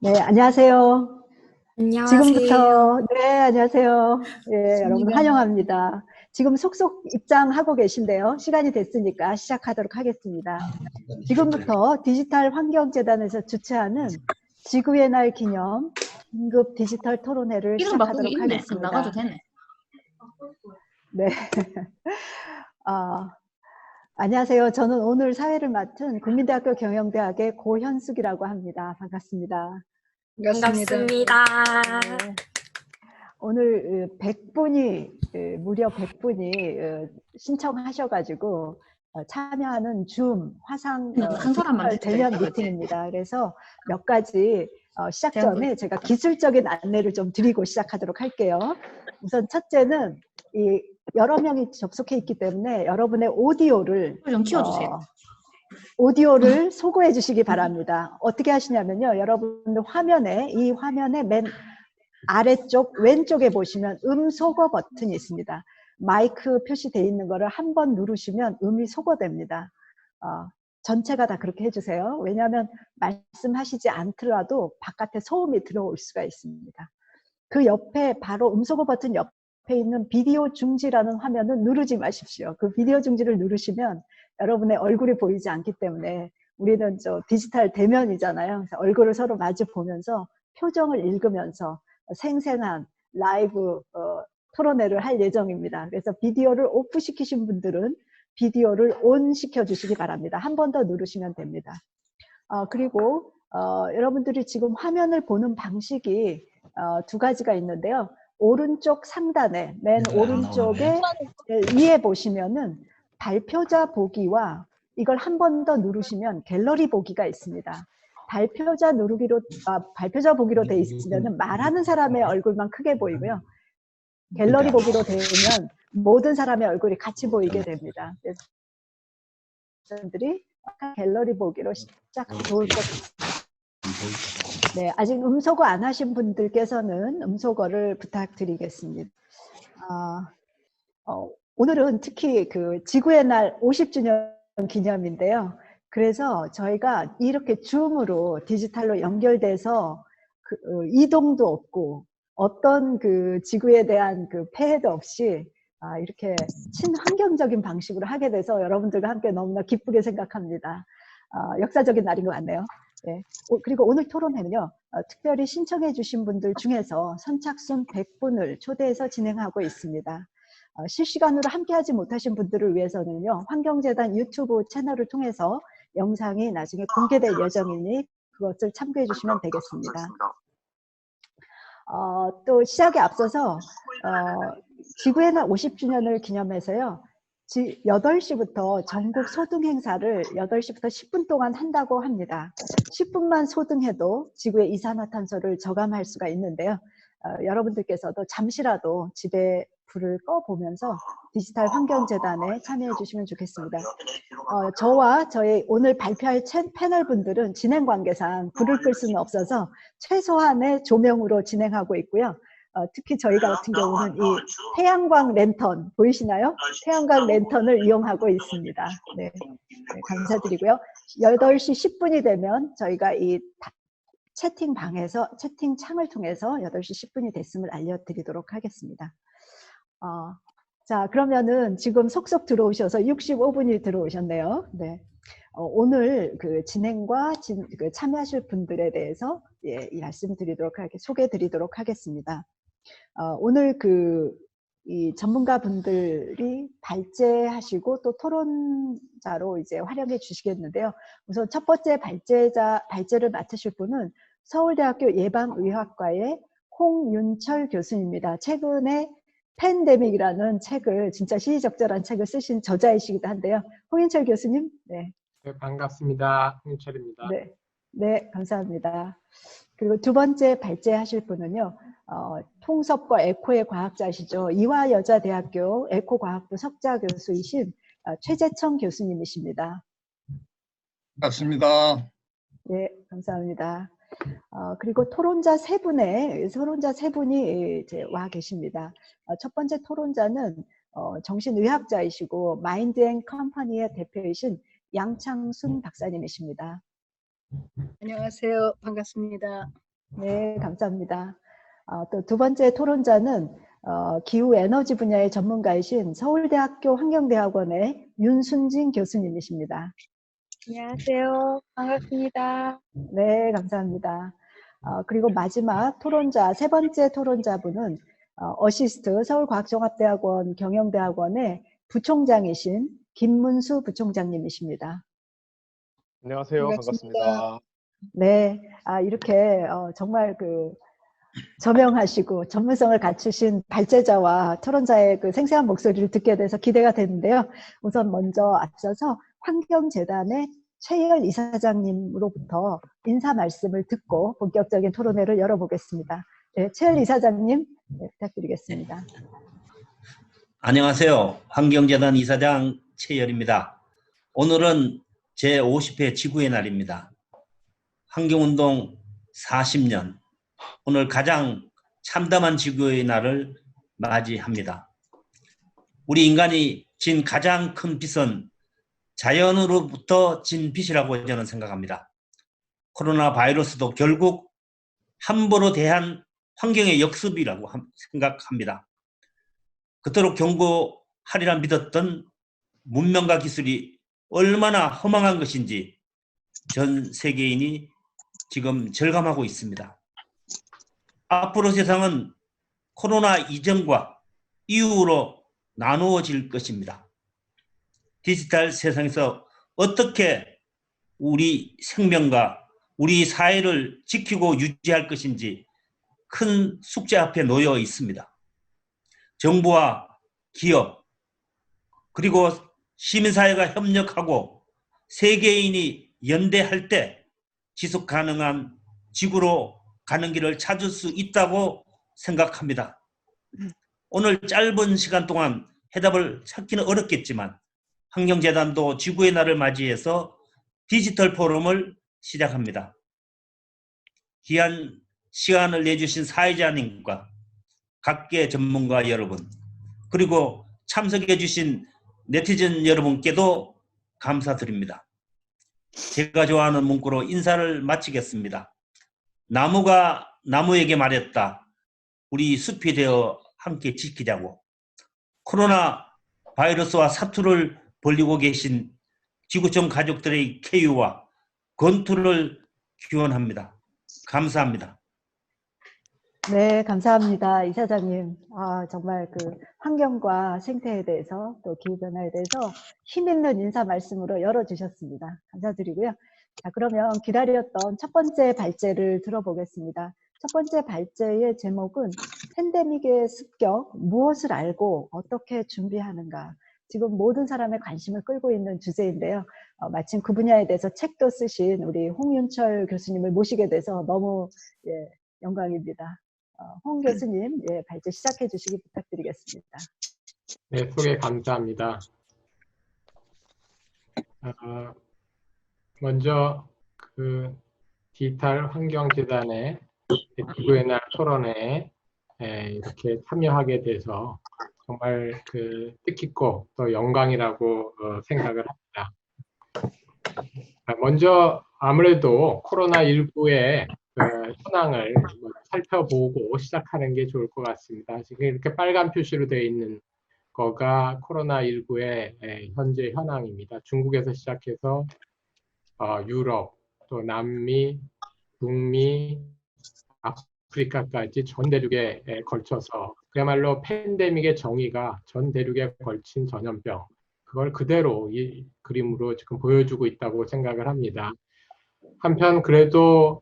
네, 안녕하세요. 안녕하세요. 지금부터, 네, 안녕하세요. 예, 여러분 반갑습니다. 환영합니다. 지금 속속 입장하고 계신데요. 시간이 됐으니까 시작하도록 하겠습니다. 지금부터 디지털 환경재단에서 주최하는 지구의 날 기념 긴급 디지털 토론회를 이름 바꾸기 시작하도록 있네. 그럼 나가도 하겠습니다. 되네. 네. 아, 안녕하세요. 저는 오늘 사회를 맡은 국민대학교 경영대학의 고현숙이라고 합니다. 반갑습니다. 반갑습니다. 네. 오늘 100분이 무려 100분이 신청하셔가지고 참여하는 줌 화상 한 사람만 디지털 해도 될 대면 것 같아. 미팅입니다. 그래서 몇 가지 시작 제가 볼 전에 제가 기술적인 안내를 좀 드리고 시작하도록 할게요. 우선 첫째는 이 여러 명이 접속해 있기 때문에 여러분의 좀 키워주세요. 오디오를 소거해 주시기 바랍니다. 어떻게 하시냐면요. 여러분들 이 화면에 맨 아래쪽 왼쪽에 보시면 소거 버튼이 있습니다. 마이크 표시되어 있는 거를 한 번 누르시면 음이 소거됩니다. 전체가 다 그렇게 해주세요. 왜냐하면 말씀하시지 않더라도 바깥에 소음이 들어올 수가 있습니다. 그 옆에 바로 음소거 버튼 옆에 있는 비디오 중지라는 화면은 누르지 마십시오. 그 비디오 중지를 누르시면 여러분의 얼굴이 보이지 않기 때문에 우리는 디지털 대면이잖아요. 그래서 얼굴을 서로 마주 보면서 표정을 읽으면서 생생한 라이브 토론회를 할 예정입니다. 그래서 비디오를 오프 시키신 분들은 비디오를 온 시켜주시기 바랍니다. 한 번 더 누르시면 됩니다. 그리고 여러분들이 지금 화면을 보는 방식이 두 가지가 있는데요. 오른쪽 상단에 맨 오른쪽에 위에 보시면은 발표자 보기와 이걸 한 번 더 누르시면 갤러리 보기가 있습니다. 발표자 보기로 돼 있으면 말하는 사람의 얼굴만 크게 보이고요. 갤러리 보기로 되면 모든 사람의 얼굴이 같이 보이게 됩니다. 그래서 여러분들이 갤러리 보기로 시작하면 좋을 것 같습니다. 네, 아직 음소거 안 하신 분들께서는 음소거를 부탁드리겠습니다. 오늘은 특히 그 지구의 날 50주년 기념인데요. 그래서 저희가 이렇게 줌으로 디지털로 연결돼서 이동도 없고 어떤 그 지구에 대한 그 폐해도 없이 이렇게 친환경적인 방식으로 하게 돼서 여러분들과 함께 너무나 기쁘게 생각합니다. 역사적인 날인 것 같네요. 네. 그리고 오늘 토론회는요. 특별히 신청해 주신 분들 중에서 선착순 100분을 초대해서 진행하고 있습니다. 실시간으로 함께하지 못하신 분들을 위해서는요. 환경재단 유튜브 채널을 통해서 영상이 나중에 공개될 예정이니 그것을 참고해 주시면 되겠습니다. 또 시작에 앞서서 지구의 날 50주년을 기념해서요. 8시부터 전국 소등 행사를 8시부터 10분 동안 한다고 합니다. 10분만 소등해도 지구의 이산화탄소를 저감할 수가 있는데요. 여러분들께서도 잠시라도 집에 불을 꺼보면서 디지털 환경재단에 참여해 주시면 좋겠습니다. 저와 저희 오늘 발표할 패널 분들은 진행 관계상 불을 끌 수는 없어서 최소한의 조명으로 진행하고 있고요. 특히 저희 같은 경우는 이 태양광 랜턴 보이시나요? 태양광 랜턴을 이용하고 있습니다. 네, 네, 감사드리고요. 8시 10분이 되면 저희가 이 채팅방에서 채팅창을 통해서 8시 10분이 됐음을 알려드리도록 하겠습니다. 자, 그러면은 지금 속속 들어오셔서 65분이 들어오셨네요. 네. 오늘 그 진행과 참여하실 분들에 대해서 말씀드리도록 소개해 드리도록 하겠습니다. 오늘 이 전문가 분들이 발제하시고 또 토론자로 이제 활용해 주시겠는데요. 우선 첫 번째 발제를 맡으실 분은 서울대학교 예방의학과의 홍윤철 교수입니다. 최근에 팬데믹이라는 책을 진짜 시의적절한 책을 쓰신 저자이시기도 한데요. 홍윤철 교수님, 네. 네, 반갑습니다. 홍철입니다. 네, 네, 감사합니다. 그리고 두 번째 발제하실 분은요, 통섭과 에코의 과학자시죠. 이화여자대학교 에코과학부 석좌 교수이신 최재청 교수님이십니다. 반갑습니다. 네, 감사합니다. 그리고 토론자 세 분이 이제 와 계십니다. 첫 번째 토론자는 정신의학자이시고 마인드 앤 컴퍼니의 대표이신 양창순 박사님이십니다. 안녕하세요. 반갑습니다. 네, 감사합니다. 또 두 번째 토론자는 기후 에너지 분야의 전문가이신 서울대학교 환경대학원의 윤순진 교수님이십니다. 안녕하세요. 반갑습니다. 네, 감사합니다. 그리고 마지막 토론자, 세 번째 토론자분은 어시스트 서울과학종합대학원 경영대학원의 부총장이신 김문수 부총장님이십니다. 안녕하세요. 반갑습니다. 네, 이렇게 정말 저명하시고 전문성을 갖추신 발제자와 토론자의 생생한 목소리를 듣게 돼서 기대가 되는데요. 우선 먼저 앞서서 환경재단의 최열 이사장님으로부터 인사 말씀을 듣고 본격적인 토론회를 열어보겠습니다. 네, 최열 이사장님 부탁드리겠습니다. 안녕하세요. 환경재단 이사장 최열입니다. 오늘은 제50회 지구의 날입니다. 환경운동 40년, 오늘 가장 참담한 지구의 날을 맞이합니다. 우리 인간이 진 가장 큰 빚은 자연으로부터 진 빚이라고 저는 생각합니다. 코로나 바이러스도 결국 함부로 대한 환경의 역습이라고 생각합니다. 그토록 경고하리라 믿었던 문명과 기술이 얼마나 허망한 것인지 전 세계인이 지금 절감하고 있습니다. 앞으로 세상은 코로나 이전과 이후로 나누어질 것입니다. 디지털 세상에서 어떻게 우리 생명과 우리 사회를 지키고 유지할 것인지 큰 숙제 앞에 놓여 있습니다. 정부와 기업 그리고 시민사회가 협력하고 세계인이 연대할 때 지속 가능한 지구로 가는 길을 찾을 수 있다고 생각합니다. 오늘 짧은 시간 동안 해답을 찾기는 어렵겠지만 환경재단도 지구의 날을 맞이해서 디지털 포럼을 시작합니다. 귀한 시간을 내주신 사회자님과 각계 전문가 여러분 그리고 참석해 주신 네티즌 여러분께도 감사드립니다. 제가 좋아하는 문구로 인사를 마치겠습니다. 나무가 나무에게 말했다. 우리 숲이 되어 함께 지키자고. 코로나 바이러스와 사투를 벌이고 계신 지구촌 가족들의 쾌유와 건투를 기원합니다. 감사합니다. 네, 감사합니다. 이사장님. 정말 환경과 생태에 대해서 또 기후변화에 대해서 힘있는 인사 말씀으로 열어주셨습니다. 감사드리고요. 자, 그러면 기다렸던 첫 번째 발제를 들어보겠습니다. 첫 번째 발제의 제목은 팬데믹의 습격, 무엇을 알고 어떻게 준비하는가. 지금 모든 사람의 관심을 끌고 있는 주제인데요. 마침 그 분야에 대해서 책도 쓰신 우리 홍윤철 교수님을 모시게 돼서 너무 영광입니다. 홍 교수님, 발제 시작해 주시기 부탁드리겠습니다. 네, 소개 감사합니다. 먼저 디지털 환경재단의 지구의 날 토론회에 이렇게 참여하게 돼서 정말 뜻깊고 또 영광이라고 생각을 합니다. 먼저 아무래도 코로나19의 현황을 살펴보고 시작하는 게 좋을 것 같습니다. 지금 이렇게 빨간 표시로 되어 있는 거가 코로나19의 현재 현황입니다. 중국에서 시작해서 유럽, 또 남미, 북미, 아프리카까지 전 대륙에 걸쳐서 그야말로 팬데믹의 정의가 전 대륙에 걸친 전염병, 그걸 그대로 이 그림으로 지금 보여주고 있다고 생각을 합니다. 한편 그래도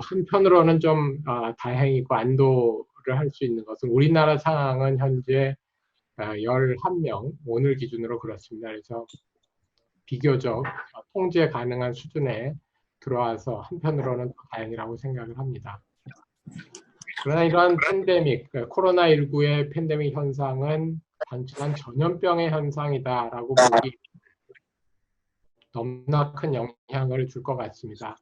한편으로는 좀 다행이고 안도를 할 수 있는 것은 우리나라 상황은 현재 11명, 오늘 기준으로 그렇습니다. 그래서 비교적 통제 가능한 수준에 들어와서 한편으로는 다행이라고 생각을 합니다. 그러나 이러한 팬데믹, 코로나19의 팬데믹 현상은 단순한 전염병의 현상이다라고 보기 너무나 큰 영향을 줄 것 같습니다.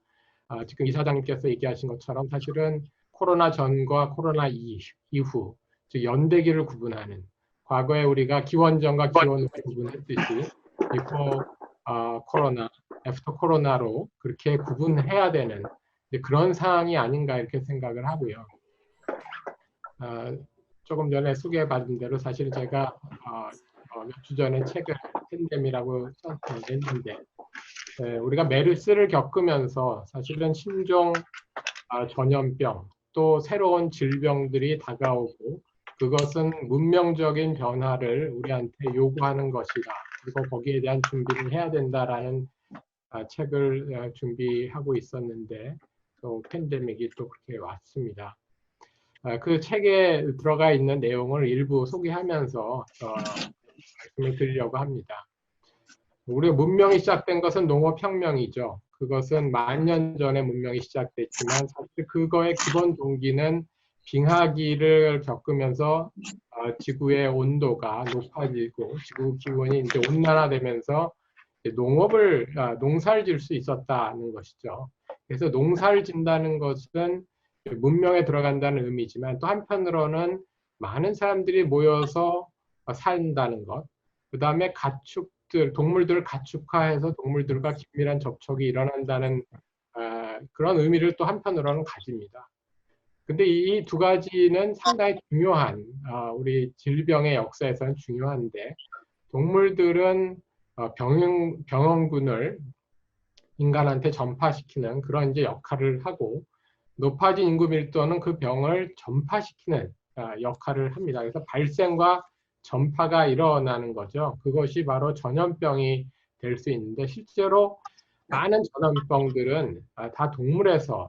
지금 이사장님께서 얘기하신 것처럼 사실은 코로나 전과 코로나 이후, 즉 연대기를 구분하는, 과거에 우리가 기원전과 기원후를 구분했듯이 비포 코로나, 애프터 코로나로 그렇게 구분해야 되는 그런 상황이 아닌가 이렇게 생각을 하고요. 조금 전에 소개받은 대로 사실 제가 몇 주 전에 책을 팬데믹이라고 썼는데 우리가 메르스를 겪으면서 사실은 신종 전염병 또 새로운 질병들이 다가오고 그것은 문명적인 변화를 우리한테 요구하는 것이다. 그리고 거기에 대한 준비를 해야 된다라는 책을 준비하고 있었는데 또 팬데믹이 또 그렇게 왔습니다. 그 책에 들어가 있는 내용을 일부 소개하면서 말씀을 드리려고 합니다. 우리 문명이 시작된 것은 농업혁명이죠. 그것은 만년 전에 문명이 시작됐지만 사실 그거의 기본 동기는 빙하기를 겪으면서 지구의 온도가 높아지고 지구 기온이 이제 온난화되면서 농사를 지을 수 있었다는 것이죠. 그래서 농사를 짓는다는 것은 문명에 들어간다는 의미지만 또 한편으로는 많은 사람들이 모여서 산다는 것, 그 다음에 동물들을 가축화해서 동물들과 긴밀한 접촉이 일어난다는 그런 의미를 또 한편으로는 가집니다. 근데 이 두 가지는 상당히 중요한 우리 질병의 역사에서는 중요한데 동물들은 병원군을 인간한테 전파시키는 그런 이제 역할을 하고 높아진 인구 밀도는 그 병을 전파시키는 역할을 합니다. 그래서 발생과 전파가 일어나는 거죠. 그것이 바로 전염병이 될 수 있는데 실제로 많은 전염병들은 다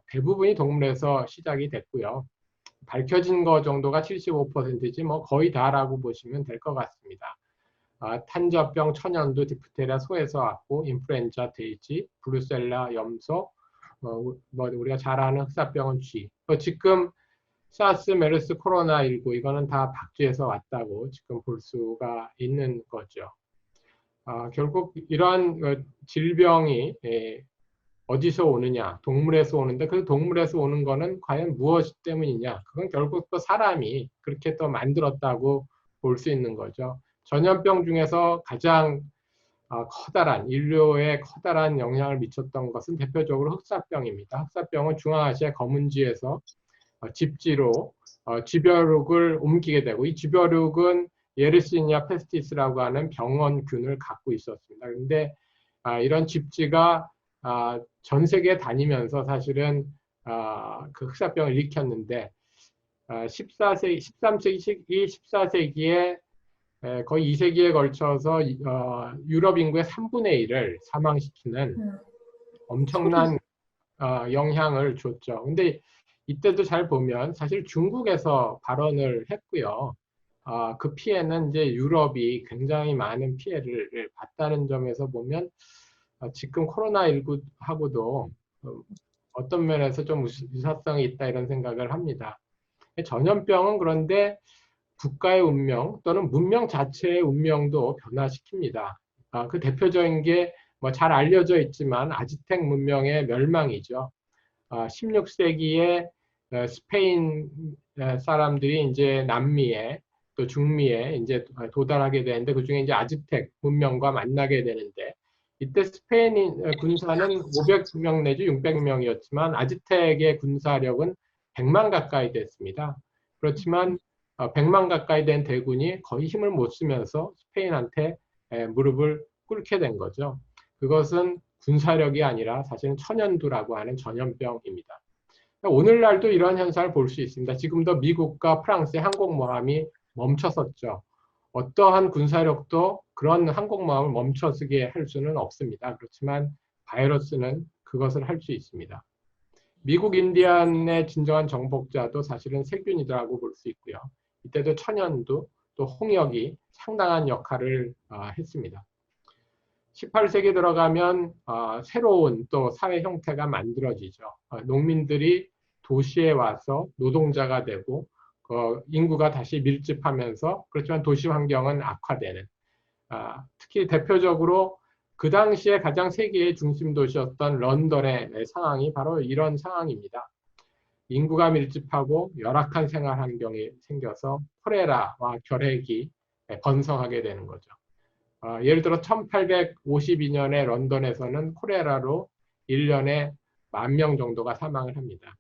대부분이 동물에서 시작이 됐고요. 밝혀진 거 정도가 75%지 뭐 거의 다라고 보시면 될 것 같습니다. 탄저병, 천연두, 디프테리아 소에서 왔고 인플루엔자 돼지, 브루셀라 염소, 우리가 잘 아는 흑사병은 쥐. 지금 사스, 메르스, 코로나19 이거는 다 박쥐에서 왔다고 지금 볼 수가 있는 거죠. 결국 이러한 질병이 어디서 오느냐, 동물에서 오는데 그 동물에서 오는 거는 과연 무엇 때문이냐? 그건 결국 또 사람이 그렇게 또 만들었다고 볼 수 있는 거죠. 전염병 중에서 가장 인류에 커다란 영향을 미쳤던 것은 대표적으로 흑사병입니다. 흑사병은 중앙아시아 검은지에서 집지로 쥐벼룩을 옮기게 되고 이 쥐벼룩은 예르시니아 페스티스라고 하는 병원균을 갖고 있었습니다. 그런데 이런 집지가 전 세계에 다니면서 사실은 그 흑사병을 일으켰는데 13세기에 거의 2세기에 걸쳐서 유럽 인구의 3분의 1을 사망시키는 엄청난 영향을 줬죠. 근데 이때도 잘 보면 사실 중국에서 발원을 했고요. 그 피해는 이제 유럽이 굉장히 많은 피해를 봤다는 점에서 보면 지금 코로나19하고도 어떤 면에서 좀 유사성이 있다 이런 생각을 합니다. 전염병은 그런데 국가의 운명 또는 문명 자체의 운명도 변화시킵니다. 그 대표적인 게 뭐 잘 알려져 있지만 아즈텍 문명의 멸망이죠. 16세기에 스페인 사람들이 이제 남미에 또 중미에 이제 도달하게 되는데 그 중에 이제 아즈텍 문명과 만나게 되는데 이때 스페인 군사는 500명 내지 600명이었지만 아즈텍의 군사력은 100만 가까이 됐습니다. 그렇지만 100만 가까이 된 대군이 거의 힘을 못 쓰면서 스페인한테 무릎을 꿇게 된 거죠. 그것은 군사력이 아니라 사실은 천연두라고 하는 전염병입니다. 오늘날도 이러한 현상을 볼 수 있습니다. 지금도 미국과 프랑스의 항공모함이 멈춰섰죠. 어떠한 군사력도 그런 항공모함을 멈춰서게 할 수는 없습니다. 그렇지만 바이러스는 그것을 할 수 있습니다. 미국 인디안의 진정한 정복자도 사실은 세균이라고 볼 수 있고요. 이때도 천연두 또 홍역이 상당한 역할을 했습니다. 18세기 들어가면 새로운 또 사회 형태가 만들어지죠. 농민들이 도시에 와서 노동자가 되고 인구가 다시 밀집하면서 그렇지만 도시 환경은 악화되는 특히 대표적으로 그 당시에 가장 세계의 중심 도시였던 런던의 상황이 바로 이런 상황입니다. 인구가 밀집하고 열악한 생활 환경이 생겨서 콜레라와 결핵이 번성하게 되는 거죠. 예를 들어 1852년에 런던에서는 콜레라로 1년에 10,000명 정도가 사망을 합니다.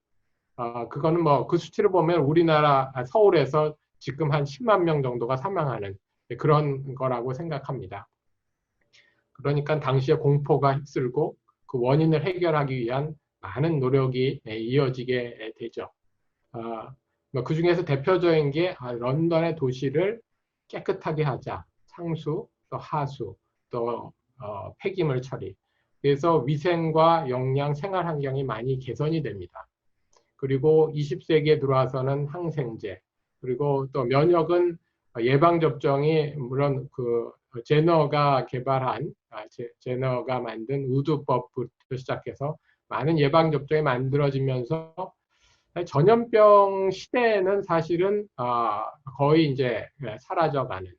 그거는 뭐 그 수치를 보면 우리나라 서울에서 지금 한 10만 명 정도가 사망하는 그런 거라고 생각합니다. 그러니까 당시에 공포가 휩쓸고 그 원인을 해결하기 위한 많은 노력이 이어지게 되죠. 그 중에서 대표적인 게 런던의 도시를 깨끗하게 하자. 상수, 또 하수, 또 폐기물 처리. 그래서 위생과 영양, 생활 환경이 많이 개선이 됩니다. 그리고 20세기에 들어와서는 항생제, 그리고 또 면역은 예방접종이 물론 그 제너가 개발한, 제너가 만든 우두법부터 시작해서 많은 예방접종이 만들어지면서 전염병 시대는 사실은 거의 이제 사라져가는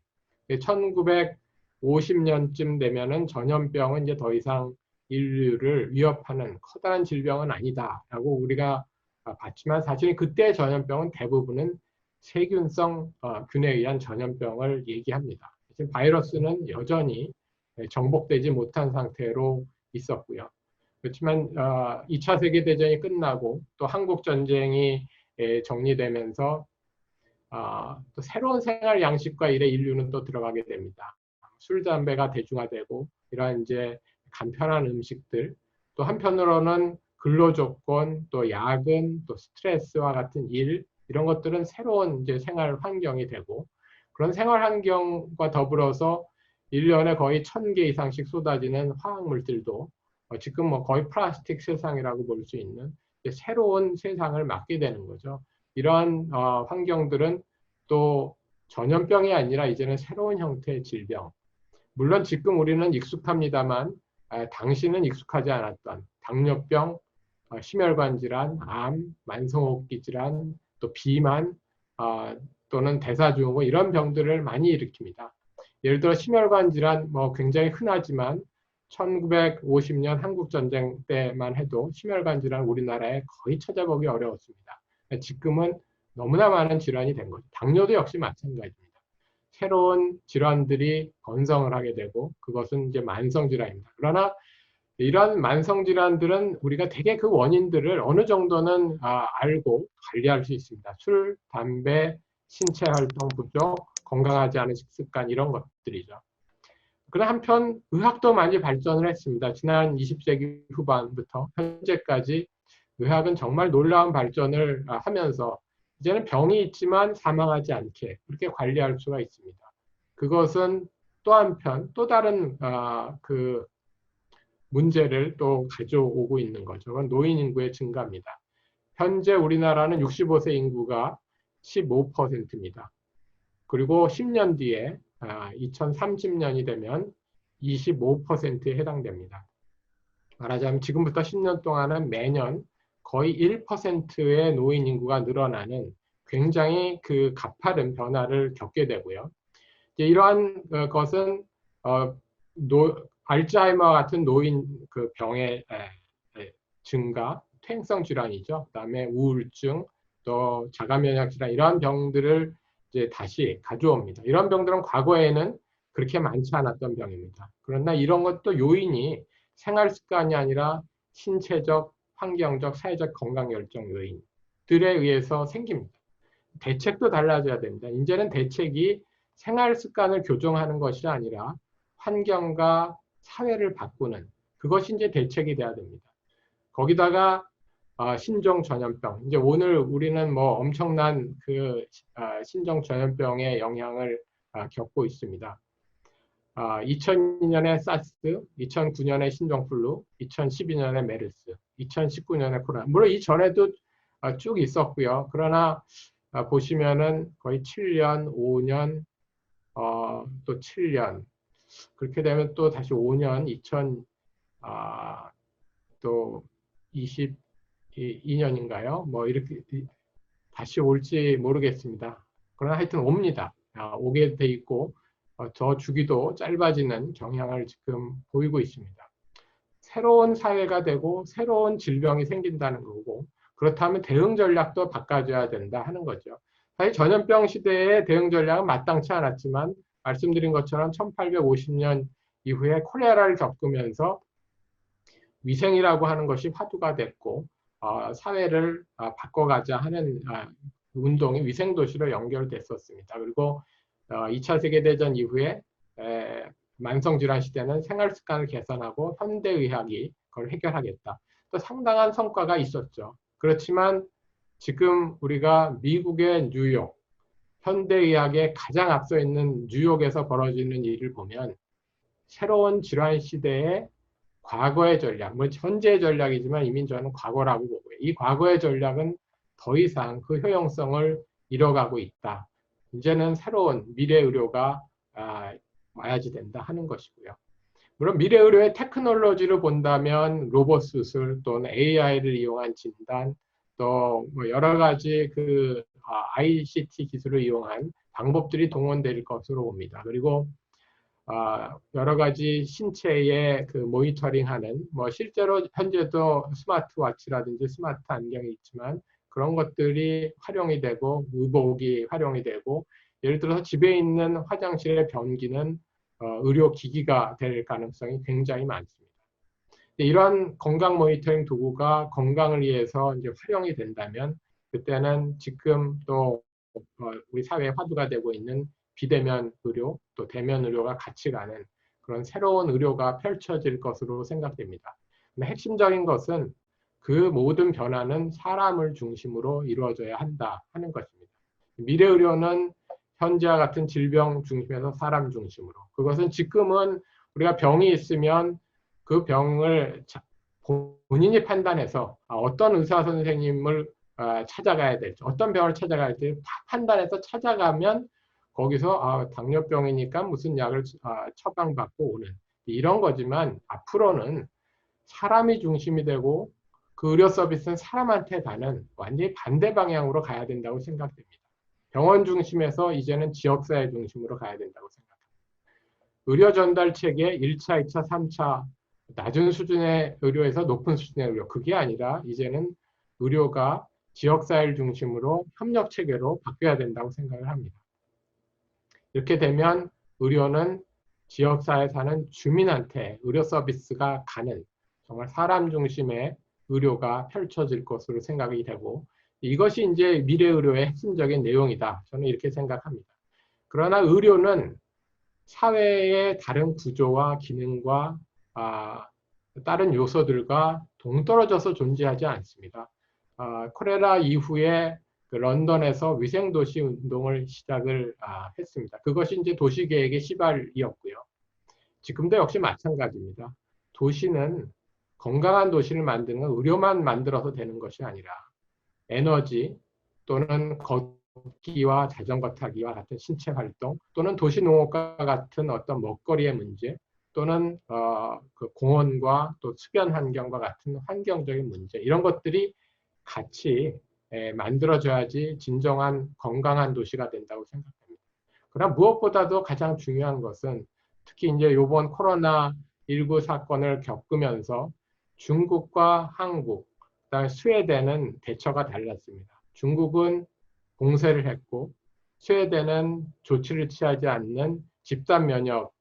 1950년쯤 되면은 전염병은 이제 더 이상 인류를 위협하는 커다란 질병은 아니다라고 우리가 봤지만 사실 그때 전염병은 대부분은 세균성 균에 의한 전염병을 얘기합니다. 지금 바이러스는 여전히 정복되지 못한 상태로 있었고요. 그렇지만 2차 세계대전이 끝나고 또 한국전쟁이 정리되면서 또 새로운 생활 양식과 일에 인류는 또 들어가게 됩니다. 술, 담배가 대중화되고 이러한 이제 간편한 음식들, 또 한편으로는 근로조건, 또 야근, 또 스트레스와 같은 일, 이런 것들은 새로운 이제 생활 환경이 되고 그런 생활 환경과 더불어서 1년에 거의 1000개 이상씩 쏟아지는 화학물질도 지금 뭐 거의 플라스틱 세상이라고 볼 수 있는 새로운 세상을 맞게 되는 거죠. 이러한 환경들은 또 전염병이 아니라 이제는 새로운 형태의 질병. 물론 지금 우리는 익숙합니다만 당시는 익숙하지 않았던 당뇨병, 심혈관 질환, 암, 만성호흡기 질환, 또 비만 또는 대사증후군 이런 병들을 많이 일으킵니다. 예를 들어 심혈관 질환 뭐 굉장히 흔하지만 1950년 한국전쟁 때만 해도 심혈관 질환 우리나라에 거의 찾아보기 어려웠습니다. 지금은 너무나 많은 질환이 된 거죠. 당뇨도 역시 마찬가지입니다. 새로운 질환들이 번성을 하게 되고 그것은 이제 만성 질환입니다. 그러나 이런 만성 질환들은 우리가 되게 그 원인들을 어느 정도는 알고 관리할 수 있습니다. 술, 담배, 신체 활동 부족, 건강하지 않은 식습관 이런 것들이죠. 그러나 한편 의학도 많이 발전을 했습니다. 지난 20세기 후반부터 현재까지 의학은 정말 놀라운 발전을 하면서 이제는 병이 있지만 사망하지 않게 그렇게 관리할 수가 있습니다. 그것은 또 한편 또 다른 그 문제를 또 가져오고 있는 거죠. 그건 노인 인구의 증가입니다. 현재 우리나라는 65세 인구가 15%입니다. 그리고 10년 뒤에 2030년이 되면 25%에 해당됩니다. 말하자면 지금부터 10년 동안은 매년 거의 1%의 노인 인구가 늘어나는 굉장히 그 가파른 변화를 겪게 되고요. 이러한 것은 알츠하이머 같은 노인 그 병의 증가, 퇴행성 질환이죠. 그다음에 우울증, 또 자가 면역 질환 이러한 병들을 이제 다시 가져옵니다. 이런 병들은 과거에는 그렇게 많지 않았던 병입니다. 그러나 이런 것도 요인이 생활 습관이 아니라 신체적, 환경적, 사회적 건강 결정 요인들에 의해서 생깁니다. 대책도 달라져야 됩니다. 이제는 대책이 생활 습관을 교정하는 것이 아니라 환경과 사회를 바꾸는 그것이 이제 대책이 돼야 됩니다. 거기다가 신종 전염병. 이제 오늘 우리는 뭐 엄청난 그 신종 전염병의 영향을 겪고 있습니다. 2002년에 사스, 2009년에 신종플루, 2012년에 메르스, 2019년에 코로나. 물론 이 전에도 쭉 있었고요. 그러나 보시면은 거의 7년, 5년, 또 7년. 그렇게 되면 또 다시 5년, 또 22년인가요? 뭐 이렇게 다시 올지 모르겠습니다. 그러나 하여튼 옵니다. 오게 돼 있고 저 주기도 짧아지는 경향을 지금 보이고 있습니다. 새로운 사회가 되고 새로운 질병이 생긴다는 거고 그렇다면 대응 전략도 바꿔줘야 된다 하는 거죠. 사실 전염병 시대의 대응 전략은 마땅치 않았지만 말씀드린 것처럼 1850년 이후에 콜레라를 겪으면서 위생이라고 하는 것이 화두가 됐고 사회를 바꿔가자 하는 운동이 위생도시로 연결됐었습니다. 그리고 2차 세계대전 이후에 만성질환 시대는 생활습관을 개선하고 현대의학이 그걸 해결하겠다. 또 상당한 성과가 있었죠. 그렇지만 지금 우리가 미국의 뉴욕, 현대의학에 가장 앞서 있는 뉴욕에서 벌어지는 일을 보면 새로운 질환 시대에 과거의 전략, 뭐 현재의 전략이지만 이미 저는 과거라고 보고요. 이 과거의 전략은 더 이상 그 효용성을 잃어가고 있다. 이제는 새로운 미래 의료가 와야지 된다 하는 것이고요. 물론 미래 의료의 테크놀로지를 본다면 로봇 수술 또는 AI를 이용한 진단 또 뭐 여러 가지 그 ICT 기술을 이용한 방법들이 동원될 것으로 봅니다. 그리고 여러 가지 신체의 그 모니터링하는 뭐 실제로 현재도 스마트워치라든지 스마트 안경이 있지만 그런 것들이 활용이 되고 의복이 활용이 되고 예를 들어서 집에 있는 화장실의 변기는 의료기기가 될 가능성이 굉장히 많습니다. 이러한 건강 모니터링 도구가 건강을 위해서 이제 활용이 된다면 그때는 지금 또 우리 사회에 화두가 되고 있는 비대면 의료 또 대면 의료가 같이 가는 그런 새로운 의료가 펼쳐질 것으로 생각됩니다. 근데 핵심적인 것은 그 모든 변화는 사람을 중심으로 이루어져야 한다 하는 것입니다. 미래 의료는 현재와 같은 질병 중심에서 사람 중심으로. 그것은 지금은 우리가 병이 있으면 그 병을 본인이 판단해서 어떤 의사 선생님을 찾아가야 될지, 어떤 병을 찾아가야 될지 판단해서 찾아가면 거기서 당뇨병이니까 무슨 약을 처방받고 오는 이런 거지만 앞으로는 사람이 중심이 되고 그 의료 서비스는 사람한테 가는 완전히 반대 방향으로 가야 된다고 생각됩니다. 병원 중심에서 이제는 지역사회 중심으로 가야 된다고 생각합니다. 의료 전달 체계 1차, 2차, 3차 낮은 수준의 의료에서 높은 수준의 의료 그게 아니라 이제는 의료가 지역사회를 중심으로 협력 체계로 바뀌어야 된다고 생각을 합니다. 이렇게 되면 의료는 지역사회에 사는 주민한테 의료 서비스가 가는 정말 사람 중심의 의료가 펼쳐질 것으로 생각이 되고 이것이 이제 미래 의료의 핵심적인 내용이다. 저는 이렇게 생각합니다. 그러나 의료는 사회의 다른 구조와 기능과 다른 요소들과 동떨어져서 존재하지 않습니다. 콜레라 이후에 그 런던에서 위생도시 운동을 시작을 했습니다. 그것이 이제 도시계획의 시발이었고요. 지금도 역시 마찬가지입니다. 도시는 건강한 도시를 만드는 건 의료만 만들어서 되는 것이 아니라 에너지 또는 걷기와 자전거 타기와 같은 신체 활동 또는 도시농업과 같은 어떤 먹거리의 문제 또는 그 공원과 또 수변 환경과 같은 환경적인 문제 이런 것들이 같이 만들어져야지 진정한 건강한 도시가 된다고 생각합니다. 그러나 무엇보다도 가장 중요한 것은 특히 이제 이번 코로나19 사건을 겪으면서 중국과 한국, 그다음에 스웨덴은 대처가 달랐습니다. 중국은 봉쇄를 했고 스웨덴은 조치를 취하지 않는 집단 면역